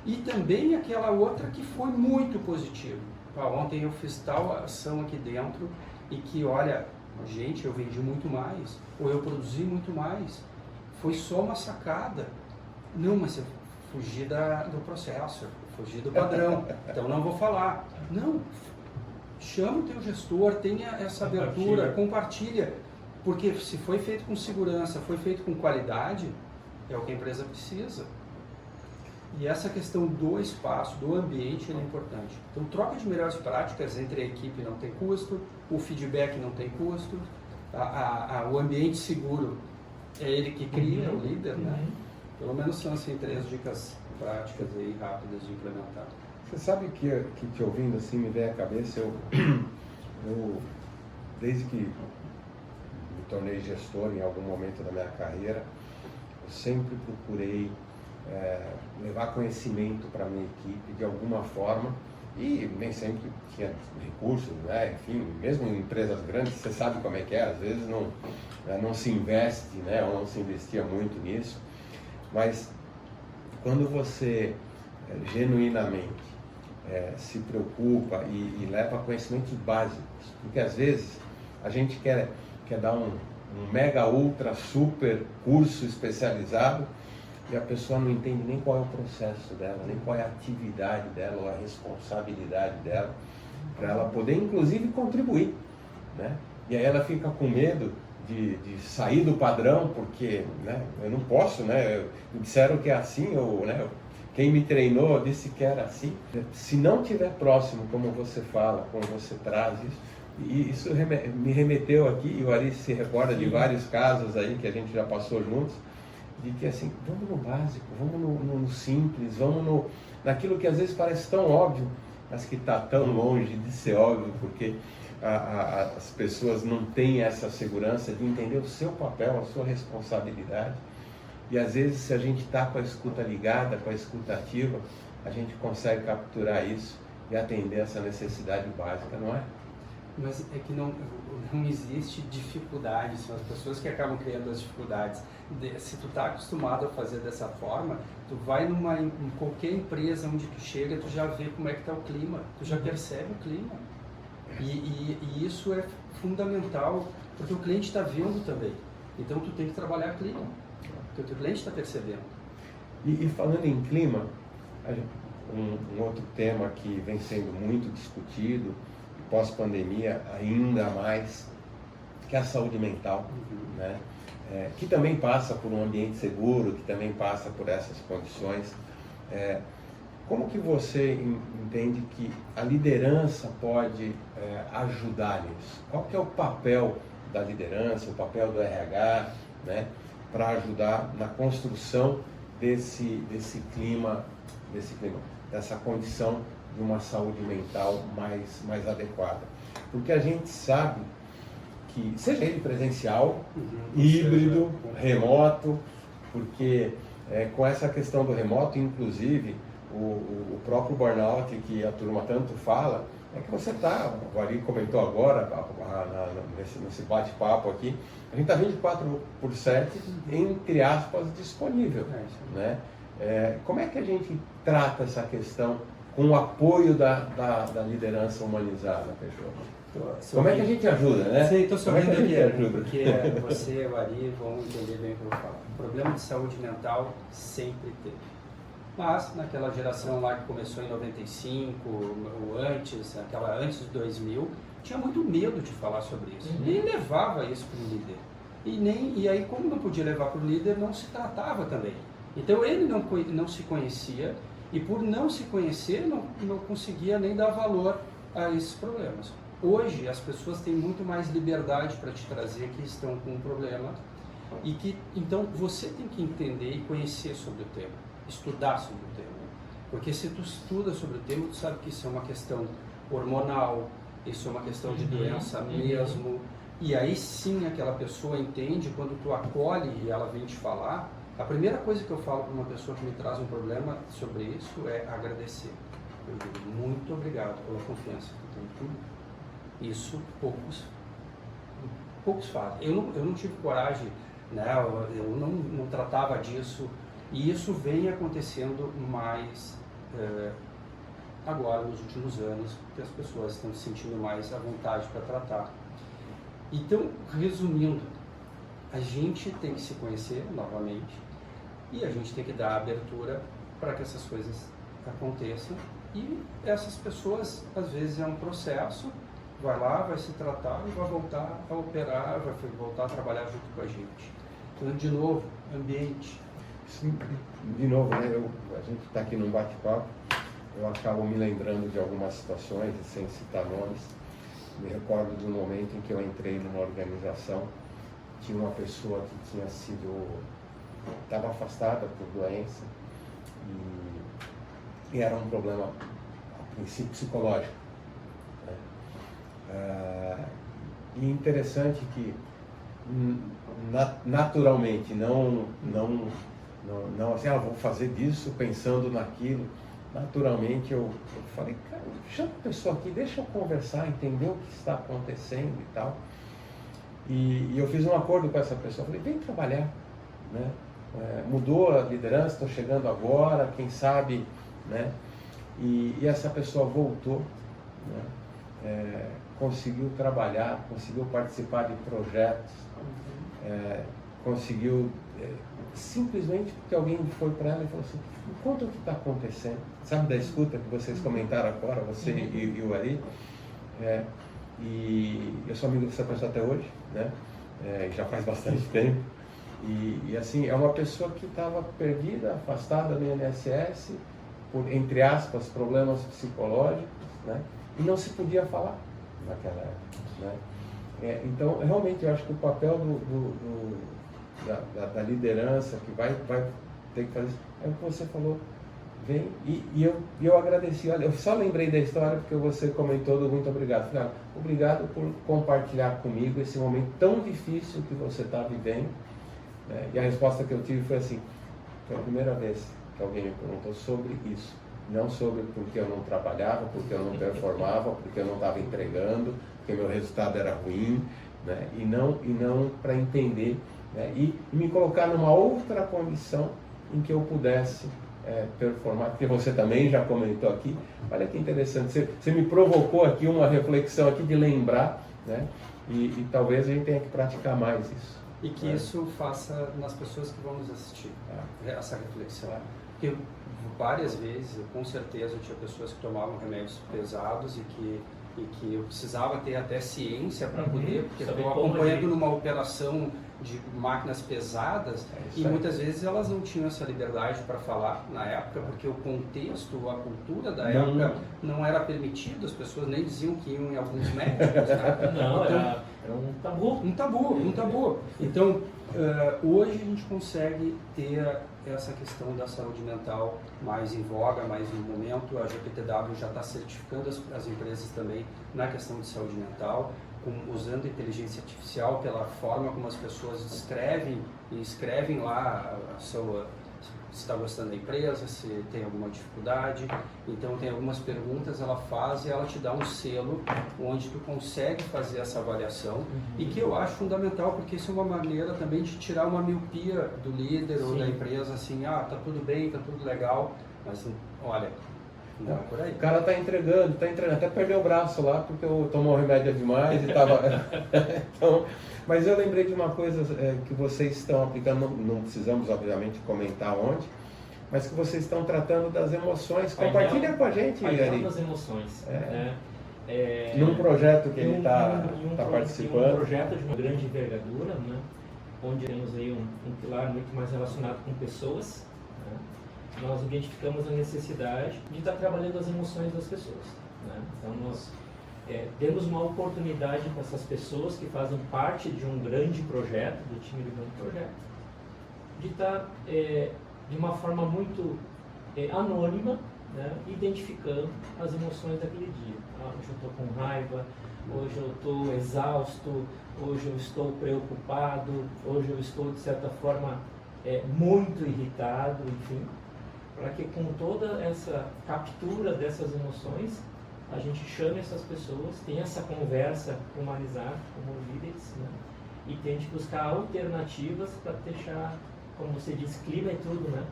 E também aquela outra que foi muito positiva. Ontem eu fiz tal ação aqui dentro e que, olha, gente, eu vendi muito mais, ou eu produzi muito mais. Foi só uma sacada. Não, mas eu fugi do processo, fugi do padrão, então não vou falar. Não, chama o teu gestor, tenha essa abertura, compartilha, porque se foi feito com segurança, foi feito com qualidade, é o que a empresa precisa. E essa questão do espaço, do ambiente, é importante. Então, troca de melhores práticas entre a equipe não tem custo, o feedback não tem custo, o ambiente seguro é ele que cria, o líder, né? Pelo menos são assim 3 dicas práticas aí rápidas de implementar. Você sabe que te ouvindo assim me vem à cabeça, eu desde que me tornei gestor em algum momento da minha carreira, eu sempre procurei levar conhecimento para a minha equipe de alguma forma e nem sempre tinha recursos, né? Enfim, mesmo em empresas grandes, você sabe como é que é, às vezes não se investe, né? Ou não se investia muito nisso, mas quando você genuinamente se preocupa e leva conhecimentos básicos, porque às vezes a gente quer dar um mega ultra super curso especializado e a pessoa não entende nem qual é o processo dela, nem qual é a atividade dela ou a responsabilidade dela para ela poder inclusive contribuir, né? E aí ela fica com medo de sair do padrão porque, né, eu não posso, né, me disseram que é assim, ou, né, Quem me treinou disse que era assim. Se não estiver próximo, como você fala, como você traz isso, e isso me remeteu aqui, e o Ari se recorda de vários casos aí que a gente já passou juntos, de que assim, vamos no básico, vamos no simples, vamos naquilo que às vezes parece tão óbvio, mas que está tão longe de ser óbvio, porque as pessoas não têm essa segurança de entender o seu papel, a sua responsabilidade. E às vezes, se a gente está com a escuta ligada, com a escuta ativa, a gente consegue capturar isso e atender essa necessidade básica, não é? Mas é que não existe dificuldade, são as pessoas que acabam criando as dificuldades. Se tu está acostumado a fazer dessa forma, tu vai em qualquer empresa onde tu chega, tu já vê como é que está o clima, tu já percebe o clima. E isso é fundamental, porque o cliente está vendo também. Então tu tem que trabalhar clima, porque o teu cliente está percebendo. E falando em clima, um outro tema que vem sendo muito discutido, pós-pandemia ainda mais, que é a saúde mental, né? Que também passa por um ambiente seguro, que também passa por essas condições. Como que você entende que a liderança pode ajudar nisso? Qual que é o papel da liderança, o papel do RH, né, para ajudar na construção desse clima, dessa condição de uma saúde mental mais adequada? Porque a gente sabe que, seja ele presencial, híbrido, remoto, porque com essa questão do remoto, inclusive, o próprio burnout que a turma tanto fala, é que você está, o Ari comentou agora, nesse bate-papo aqui, a gente está 24/7, entre aspas, disponível, né? Como é que a gente trata essa questão com o apoio da liderança humanizada, Peixoto? Como é que a gente ajuda, né? Sim, estou sorrindo aqui, ajuda? porque você e o Ari vão entender bem o que eu vou falar. O problema de saúde mental sempre teve. Mas, naquela geração lá que começou em 95, ou antes, antes de 2000, tinha muito medo de falar sobre isso. Nem levava isso para o líder. E aí, como não podia levar para o líder, não se tratava também. Então, ele não se conhecia, e por não se conhecer, não conseguia nem dar valor a esses problemas. Hoje, as pessoas têm muito mais liberdade para te trazer que estão com um problema, então, você tem que entender e conhecer sobre o tema, estudar sobre o tema. Porque se tu estuda sobre o tema, tu sabe que isso é uma questão hormonal, isso é uma questão de doença mesmo, e aí sim aquela pessoa entende, quando tu acolhe e ela vem te falar. A primeira coisa que eu falo para uma pessoa que me traz um problema sobre isso é agradecer. Eu digo, muito obrigado pela confiança que tu tem. Isso poucos fazem. Eu não tive coragem, né? Eu não tratava disso, e isso vem acontecendo mais agora, nos últimos anos, que as pessoas estão se sentindo mais à vontade para tratar. Então, resumindo, a gente tem que se conhecer novamente e a gente tem que dar abertura para que essas coisas aconteçam. E essas pessoas, às vezes, é um processo, vai lá, vai se tratar e vai voltar a operar, vai voltar a trabalhar junto com a gente. Então, de novo, ambiente. Sim, de novo, né? A gente está aqui num bate-papo, eu acabo me lembrando de algumas situações, sem citar nomes. Me recordo de um momento em que eu entrei numa organização, tinha uma pessoa que estava afastada por doença e era um problema, a princípio, psicológico, né? E interessante que, naturalmente, não assim, vou fazer disso pensando naquilo. Naturalmente eu falei, cara, chama a pessoa aqui, deixa eu conversar, entender o que está acontecendo e tal. E eu fiz um acordo com essa pessoa, falei, vem trabalhar, né? Mudou a liderança, estou chegando agora, quem sabe, né? E essa pessoa voltou, né? Conseguiu trabalhar, conseguiu participar de projetos, conseguiu, simplesmente porque alguém foi para ela e falou assim, me conta o que está acontecendo. Sabe da escuta que vocês comentaram agora, você e o Ari? E eu sou amigo dessa pessoa até hoje, né? Já faz bastante tempo. E assim, é uma pessoa que estava perdida, afastada do INSS, por, entre aspas, problemas psicológicos, né? E não se podia falar naquela época, né? Então, realmente, eu acho que o papel da liderança que vai ter que fazer isso, é o que você falou, vem, e eu agradeci, olha, eu só lembrei da história porque você comentou do muito obrigado. Falei, obrigado por compartilhar comigo esse momento tão difícil que você está vivendo, né? E a resposta que eu tive foi assim, foi a primeira vez que alguém me perguntou sobre isso, não sobre porque eu não trabalhava, porque eu não performava, porque eu não estava entregando, porque meu resultado era ruim, né? E não para entender, né? E me colocar numa outra condição em que eu pudesse performar, porque você também já comentou aqui, olha que interessante, você me provocou aqui uma reflexão aqui de lembrar, né? E talvez a gente tenha que praticar mais isso. E que isso faça nas pessoas que vão nos assistir, essa reflexão. Porque várias vezes, com certeza, eu tinha pessoas que tomavam remédios pesados e que eu precisava ter até ciência para poder, porque eu estou acompanhando numa operação de máquinas pesadas e muitas vezes elas não tinham essa liberdade para falar na época, porque o contexto, a cultura da época não era permitido, as pessoas nem diziam que iam em alguns médicos, né? Não, então, era um tabu. Um tabu. Então, hoje a gente consegue ter essa questão da saúde mental mais em voga, mais em momento. A GPTW já está certificando as empresas também na questão de saúde mental, usando inteligência artificial pela forma como as pessoas escrevem lá se está gostando da empresa, se tem alguma dificuldade. Então tem algumas perguntas, ela faz e ela te dá um selo onde tu consegue fazer essa avaliação e que eu acho fundamental, porque isso é uma maneira também de tirar uma miopia do líder ou da empresa, assim, tá tudo bem, tá tudo legal, mas olha, não é por aí. O cara tá entregando, até perdeu o braço lá porque tomou remédio demais e tava... Então, mas eu lembrei de uma coisa que vocês estão aplicando, não precisamos obviamente comentar onde, mas que vocês estão tratando das emoções. Compartilha com a gente, Ari. Das emoções. Num projeto que ele está participando. Um projeto de uma grande envergadura, né? Onde temos aí um pilar muito mais relacionado com pessoas. Né? Nós identificamos a necessidade de estar trabalhando as emoções das pessoas. Né? Então nós temos uma oportunidade com essas pessoas que fazem parte de um grande projeto, do time do grande projeto, de estar de uma forma muito anônima, né, identificando as emoções daquele dia. Hoje eu estou com raiva, hoje eu estou exausto, hoje eu estou preocupado, hoje eu estou de certa forma muito irritado, enfim, para que com toda essa captura dessas emoções a gente chame essas pessoas, tenha essa conversa humanizada como líderes, né? E tente buscar alternativas para deixar, como você diz, clima e tudo, né?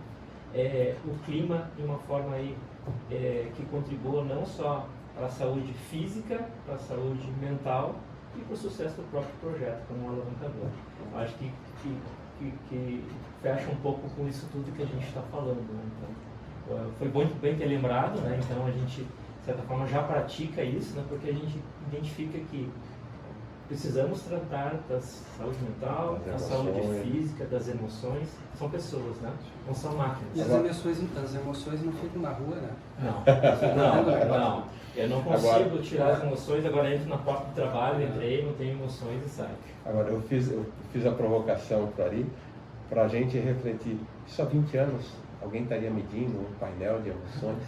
O clima de uma forma aí, que contribua não só para a saúde física, para a saúde mental e para o sucesso do próprio projeto como um alavancador. Acho que fecha um pouco com isso tudo que a gente está falando, né? Então, foi muito bem ter lembrado, né? Então a gente, de certa forma, já pratica isso, né? Porque a gente identifica que precisamos tratar da saúde mental, da saúde física, das emoções. São pessoas, né? Não são máquinas. E as emoções não ficam na rua, né? Não. Eu não consigo tirar as emoções, agora entro na porta do trabalho, entrei, não tenho emoções e saio. Agora, eu fiz a provocação para ali, para a gente refletir. Isso há 20 anos, alguém estaria medindo um painel de emoções?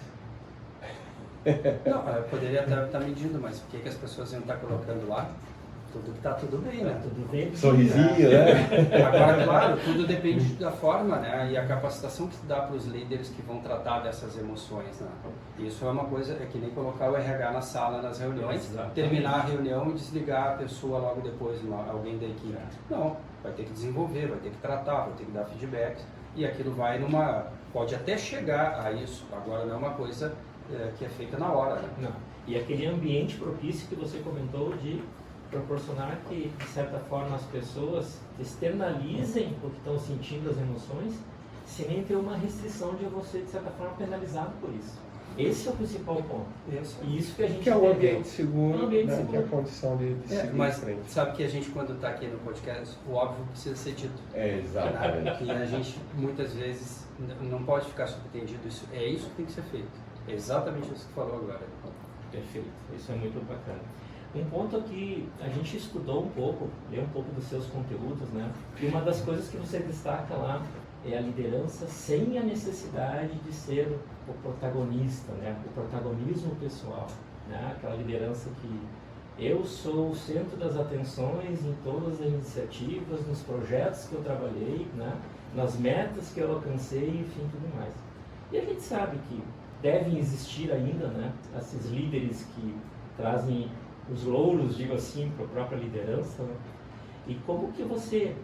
Não, eu poderia até estar medindo, mas por que as pessoas iam estar colocando lá? Tudo que está tudo bem, né? Tudo bem. Sorrisinho, né? Agora, claro, tudo depende da forma, né? E a capacitação que se dá para os líderes que vão tratar dessas emoções, né? Isso é uma coisa, é que nem colocar o RH na sala, nas reuniões, terminar a reunião e desligar a pessoa logo depois, alguém da equipe. Não, vai ter que desenvolver, vai ter que tratar, vai ter que dar feedbacks. E aquilo vai pode até chegar a isso, agora não é uma coisa que é feita na hora, né? Não. E aquele ambiente propício que você comentou de proporcionar que, de certa forma, as pessoas externalizem o que estão sentindo, as emoções, sem nem ter uma restrição de você, de certa forma, penalizado por isso. Esse é o principal ponto. E isso que a gente que é o entendeu. ambiente seguro, É um ambiente né? seguro. Que é a condição de seguir Mas em frente. sabe que a gente, quando está aqui no podcast, o óbvio precisa ser dito. Exatamente. Que a gente, muitas vezes, não pode ficar subentendido. Isso que tem que ser feito. É exatamente isso que você falou agora. Perfeito, isso é muito bacana. Um ponto que a gente estudou um pouco, leu um pouco dos seus conteúdos, né? E uma das coisas que você destaca lá é a liderança sem a necessidade de ser o protagonista, né? O protagonismo pessoal, né? Aquela liderança que eu sou o centro das atenções em todas as iniciativas, nos projetos que eu trabalhei, né? Nas metas que eu alcancei, enfim, tudo mais. E a gente sabe que devem existir ainda, né? Esses líderes que trazem os louros, digo assim, para a própria liderança, né? E como que você,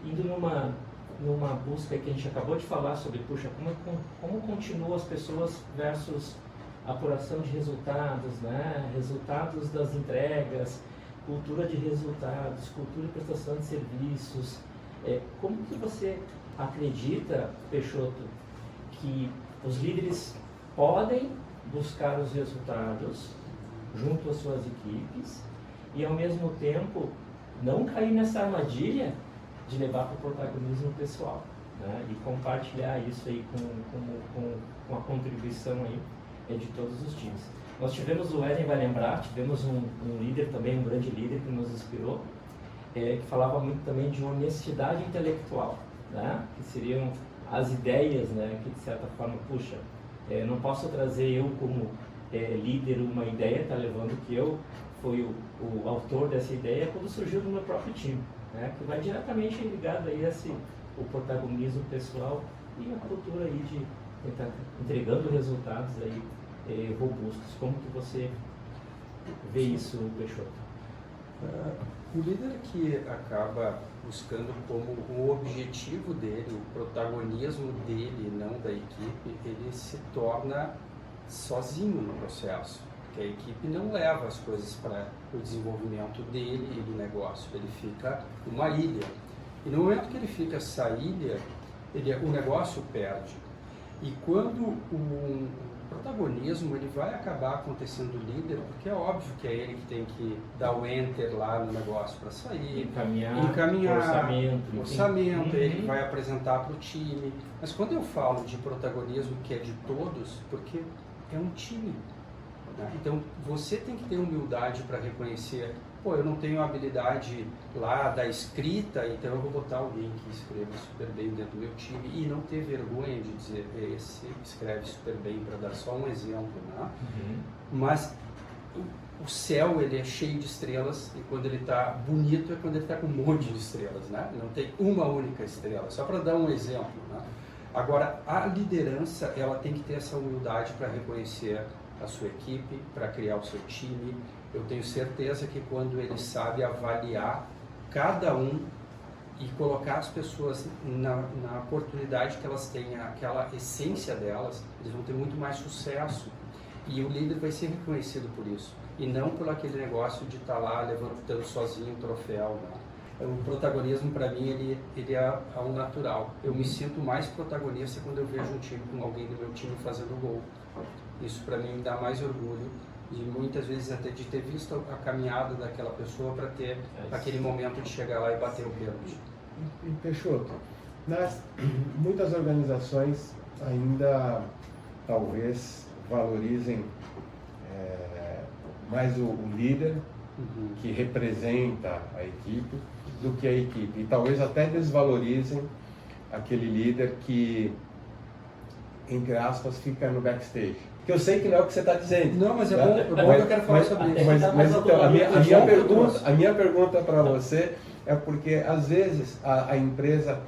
indo numa busca que a gente acabou de falar sobre, puxa, como continuam as pessoas versus apuração de resultados, né? Resultados das entregas, cultura de resultados, cultura de prestação de serviços. Como que você acredita, Peixoto, que os líderes podem buscar os resultados junto às suas equipes e, ao mesmo tempo, não cair nessa armadilha de levar para o protagonismo pessoal, né? E compartilhar isso aí com a contribuição aí de todos os times. Nós tivemos, o Eden vai lembrar, tivemos um líder também, um grande líder que nos inspirou, que falava muito também de honestidade intelectual, né? Que seriam as ideias, né? Que de certa forma, puxa, não posso trazer eu como líder uma ideia, tá levando que eu fui o autor dessa ideia quando surgiu no meu próprio time, né? Que vai diretamente ligado aí o protagonismo pessoal e a cultura aí de estar entregando resultados aí robustos. Como que você vê isso, Peixoto? O líder que acaba buscando como o objetivo dele, o protagonismo dele, não da equipe, ele se torna sozinho no processo, porque a equipe não leva as coisas para o desenvolvimento dele e do negócio, ele fica uma ilha. E no momento que ele fica essa ilha, o negócio perde. E quando o protagonismo ele vai acabar acontecendo do líder, porque é óbvio que é ele que tem que dar o enter lá no negócio para sair, encaminhar orçamento, ele vai apresentar para o time. Mas quando eu falo de protagonismo que é de todos, porque é um time, né? Então você tem que ter humildade para reconhecer, eu não tenho habilidade lá da escrita, então eu vou botar alguém que escreva super bem dentro do meu time e não ter vergonha de dizer, esse escreve super bem, para dar só um exemplo, né? Mas o céu ele é cheio de estrelas e quando ele está bonito é quando ele está com um monte de estrelas, né? Não tem uma única estrela, só para dar um exemplo, né? Agora, a liderança, ela tem que ter essa humildade para reconhecer a sua equipe, para criar o seu time. Eu tenho certeza que quando ele sabe avaliar cada um e colocar as pessoas na oportunidade que elas têm, aquela essência delas, eles vão ter muito mais sucesso. E o líder vai ser reconhecido por isso. E não por aquele negócio de estar lá levantando sozinho o troféu, né? O protagonismo, para mim, ele é ao natural. Eu me sinto mais protagonista quando eu vejo um time com alguém do meu time fazendo gol. Isso, para mim, me dá mais orgulho e muitas vezes até de ter visto a caminhada daquela pessoa para ter aquele momento de chegar lá e bater o pênalti. E Peixoto, muitas organizações ainda talvez valorizem mais o líder que representa a equipe do que a equipe. E talvez até desvalorizem aquele líder que, entre aspas, fica no backstage. Que eu sei que não é o que você está dizendo. Não, mas é bom que eu quero falar sobre isso. Mas então, a minha pergunta para você é porque, às vezes, a empresa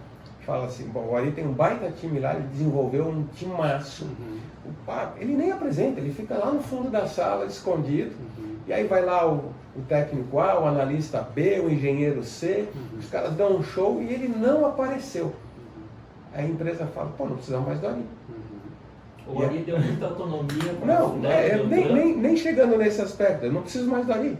fala assim, bom, o Ari tem um baita time lá, ele desenvolveu um timaço. Ele nem apresenta, ele fica lá no fundo da sala, escondido. E aí vai lá o técnico A, o analista B, o engenheiro C, os caras dão um show e ele não apareceu. Aí a empresa fala, não precisamos mais do Ari. O Ari deu muita autonomia para não, nem chegando nesse aspecto, eu não preciso mais do Ari,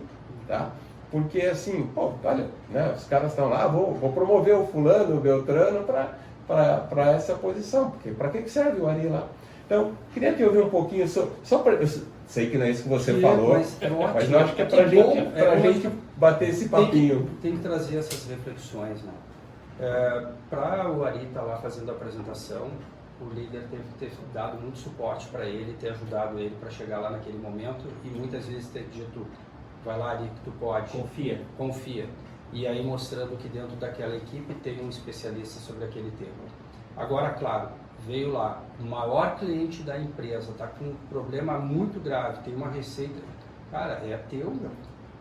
tá? Porque assim, olha, né, os caras estão lá, vou promover o fulano, o Beltrano para essa posição, porque para que serve o Ari lá? Então, queria te ouvir um pouquinho, só para... Eu sei que não é isso que você Sim, falou, mas eu acho que é para gente bater esse papinho. Tem que trazer essas reflexões, né? Para o Ari estar lá fazendo a apresentação, o líder teve que ter dado muito suporte para ele, ter ajudado ele para chegar lá naquele momento e muitas vezes ter dito, vai lá Ari que tu pode. Confia. E aí mostrando que dentro daquela equipe tem um especialista sobre aquele tema. Agora, claro, veio lá, o maior cliente da empresa, está com um problema muito grave, tem uma receita, cara, é teu, meu.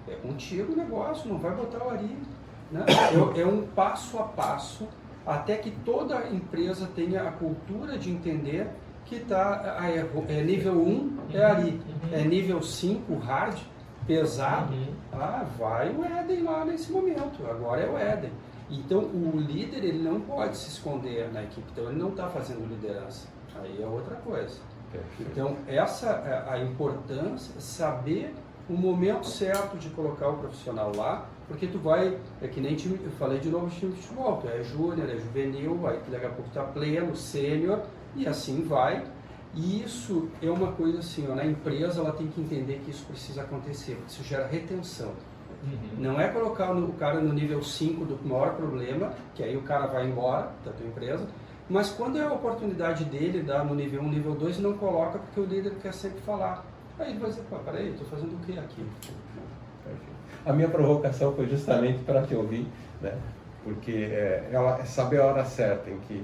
É contigo o negócio, não vai botar o Ari. Né? É um passo a passo até que toda empresa tenha a cultura de entender que é nível 1 é Ari, é nível 5 hard, pesado, vai o Éden lá nesse momento, agora é o Éden. Então o líder ele não pode se esconder na equipe, então ele não está fazendo liderança, aí é outra coisa. Então essa é a importância, saber o momento certo de colocar o profissional lá, porque tu vai, é que nem time, eu falei de novo de time de futebol, tu é júnior, é juvenil, aí daqui a pouco tu tá pleno, sênior, e assim vai. E isso é uma coisa assim, ó, na empresa ela tem que entender que isso precisa acontecer, porque isso gera retenção. Não é colocar o cara no nível 5 do maior problema, que aí o cara vai embora da tua empresa, mas quando é a oportunidade dele dar no nível 1, nível 2, não coloca porque o líder quer sempre falar. Aí ele vai dizer, peraí, estou fazendo o que aqui? A minha provocação foi justamente para te ouvir, né? Porque ela saber a hora certa em que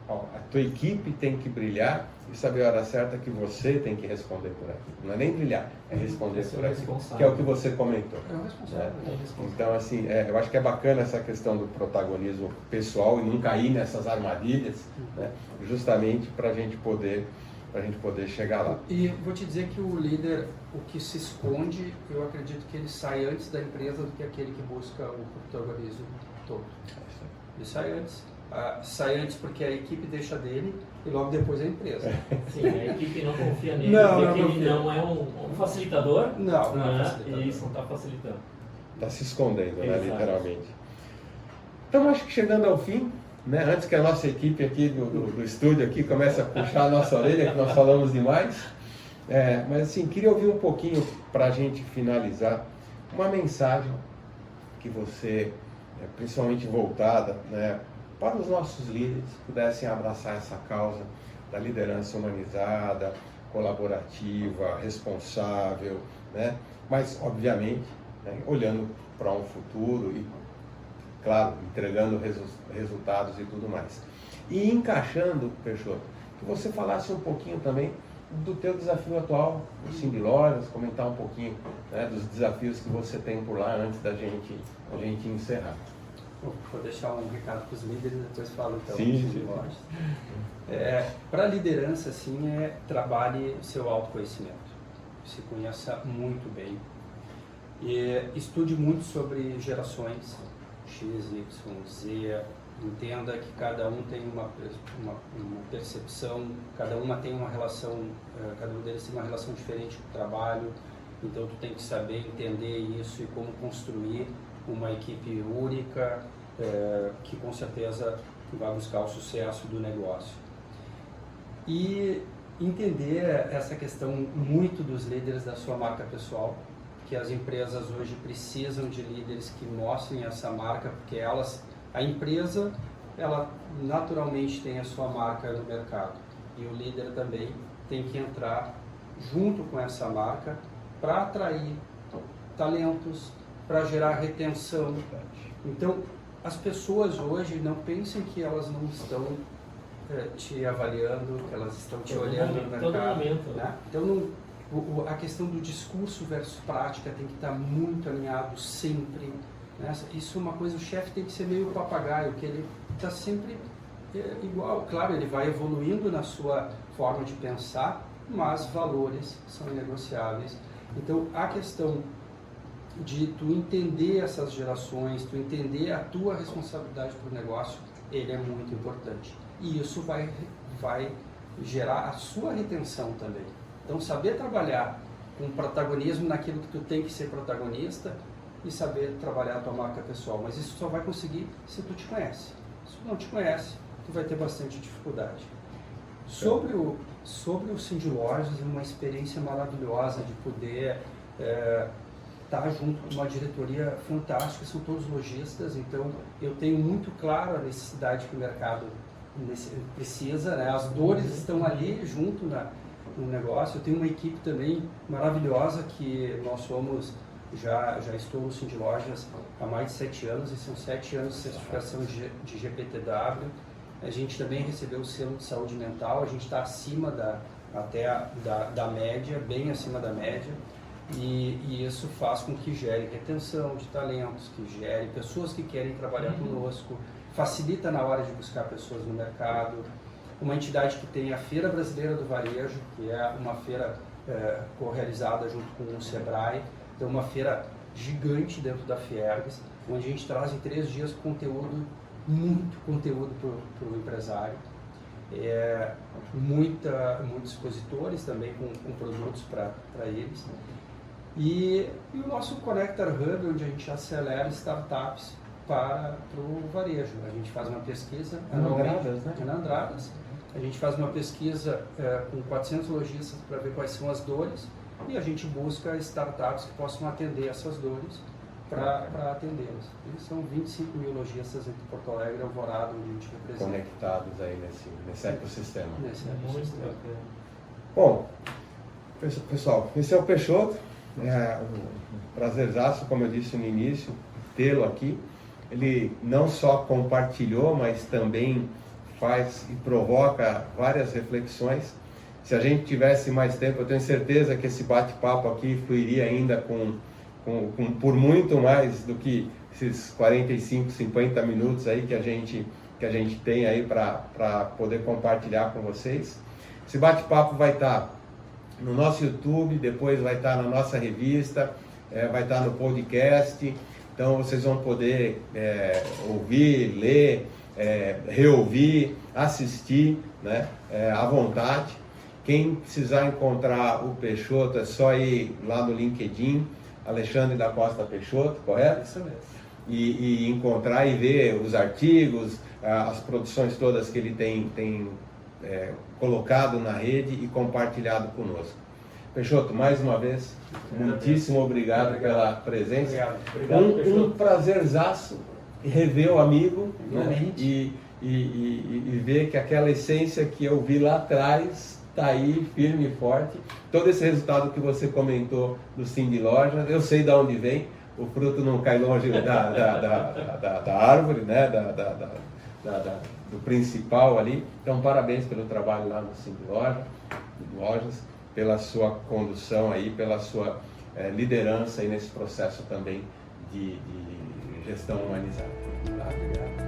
a tua equipe tem que brilhar e saber a hora certa que você tem que responder por aquilo. Não é nem brilhar, é responder por aquilo, que é o que você comentou. É o responsável. Né? Então, assim, eu acho que é bacana essa questão do protagonismo pessoal e não cair nessas armadilhas, né? Justamente para a gente poder chegar lá. E vou te dizer que o líder, o que se esconde, eu acredito que ele sai antes da empresa do que aquele que busca o protagonismo todo. Ele sai antes. Sai antes porque a equipe deixa dele e logo depois a empresa. Sim, a equipe não confia nele, não ele não é um facilitador. Não é facilitador. E isso não está facilitando. Está se escondendo, né, Exato. literalmente. Então, acho que chegando ao fim, né, antes que a nossa equipe aqui do estúdio aqui comece a puxar a nossa orelha, que nós falamos demais, mas assim, queria ouvir um pouquinho, para a gente finalizar, uma mensagem que você, principalmente voltada, né, para os nossos líderes, pudessem abraçar essa causa da liderança humanizada, colaborativa, responsável, né, mas, obviamente, né, olhando para um futuro e, claro, entregando resultados e tudo mais. E encaixando, Peixoto, que você falasse um pouquinho também do teu desafio atual, o Simbi Lojas, comentar um pouquinho, né, dos desafios que você tem por lá antes da gente encerrar. Vou deixar um recado para os líderes e depois falo então. Sim. Para a liderança, assim, trabalhe seu autoconhecimento. Se conheça muito bem. E estude muito sobre gerações, X, Y, Z. Entenda que cada um tem uma percepção, cada uma tem uma relação, cada um deles tem uma relação diferente com o trabalho. Então tu tem que saber entender isso e como construir uma equipe única, que com certeza vai buscar o sucesso do negócio. E entender essa questão muito dos líderes da sua marca pessoal, que as empresas hoje precisam de líderes que mostrem essa marca, porque a empresa, ela naturalmente tem a sua marca no mercado, e o líder também tem que entrar junto com essa marca para atrair talentos, para gerar retenção. Então, as pessoas hoje não pensem que elas não estão te avaliando, que elas estão te olhando no mercado. Todo momento. Né? Então, a questão do discurso versus prática tem que estar muito alinhado sempre. Né? Isso é uma coisa, o chefe tem que ser meio papagaio, que ele está sempre igual. Claro, ele vai evoluindo na sua forma de pensar, mas valores são inegociáveis. Então, a questão de tu entender essas gerações, tu entender a tua responsabilidade para o negócio, ele é muito importante. E isso vai gerar a sua retenção também. Então, saber trabalhar com protagonismo naquilo que tu tem que ser protagonista e saber trabalhar a tua marca pessoal. Mas isso só vai conseguir se tu te conhece. Se tu não te conhece, tu vai ter bastante dificuldade. Sobre o Cindy Lojas, é uma experiência maravilhosa de poder estar junto com uma diretoria fantástica, são todos lojistas, então eu tenho muito claro a necessidade que o mercado precisa, né? As dores estão ali junto no negócio. Eu tenho uma equipe também maravilhosa que nós somos, já estou no Cindy Lojas há mais de 7 anos, e são 7 anos de certificação de GPTW. A gente também recebeu o selo de saúde mental, a gente está acima da média, bem acima da média, e isso faz com que gere retenção de talentos, que gere pessoas que querem trabalhar conosco, facilita na hora de buscar pessoas no mercado. Uma entidade que tem a Feira Brasileira do Varejo, que é uma feira co-realizada junto com o Sebrae, então uma feira gigante dentro da Fiergs, onde a gente traz em 3 dias muito conteúdo para o empresário, muitos expositores também com produtos para eles, e o nosso Connector Hub, onde a gente acelera startups para o varejo. A gente faz uma pesquisa na Andradas, a gente faz uma pesquisa com 400 lojistas para ver quais são as dores, e a gente busca startups que possam atender essas dores para atendê-las. São 25 mil lojistas entre Porto Alegre e Alvorada, onde a gente representa. Conectados aí nesse ecossistema. Muito Bom, pessoal, esse é o Peixoto. É um prazerzaço, como eu disse no início, tê-lo aqui. Ele não só compartilhou, mas também faz e provoca várias reflexões. Se a gente tivesse mais tempo, eu tenho certeza que esse bate-papo aqui fluiria ainda por muito mais do que esses 45, 50 minutos aí que a gente tem aí para poder compartilhar com vocês. Esse bate-papo vai estar no nosso YouTube, depois vai estar na nossa revista, vai estar no podcast, então vocês vão poder ouvir, ler, reouvir, assistir, né, à vontade. Quem precisar encontrar o Peixoto é só ir lá no LinkedIn, Alexandre da Costa Peixoto, correto? Isso mesmo. E encontrar e ver os artigos, as produções todas que ele tem colocado na rede e compartilhado conosco. Peixoto, mais uma vez, muitíssimo obrigado pela presença. Obrigado, Um prazerzaço rever o amigo, né? e ver que aquela essência que eu vi lá atrás está aí firme e forte. Todo esse resultado que você comentou do Cindy Lojas, eu sei de onde vem, o fruto não cai longe da árvore, né? Do principal ali. Então, parabéns pelo trabalho lá no Cindy Lojas, pela sua condução aí, pela sua liderança aí nesse processo também de gestão humanizada. Obrigado.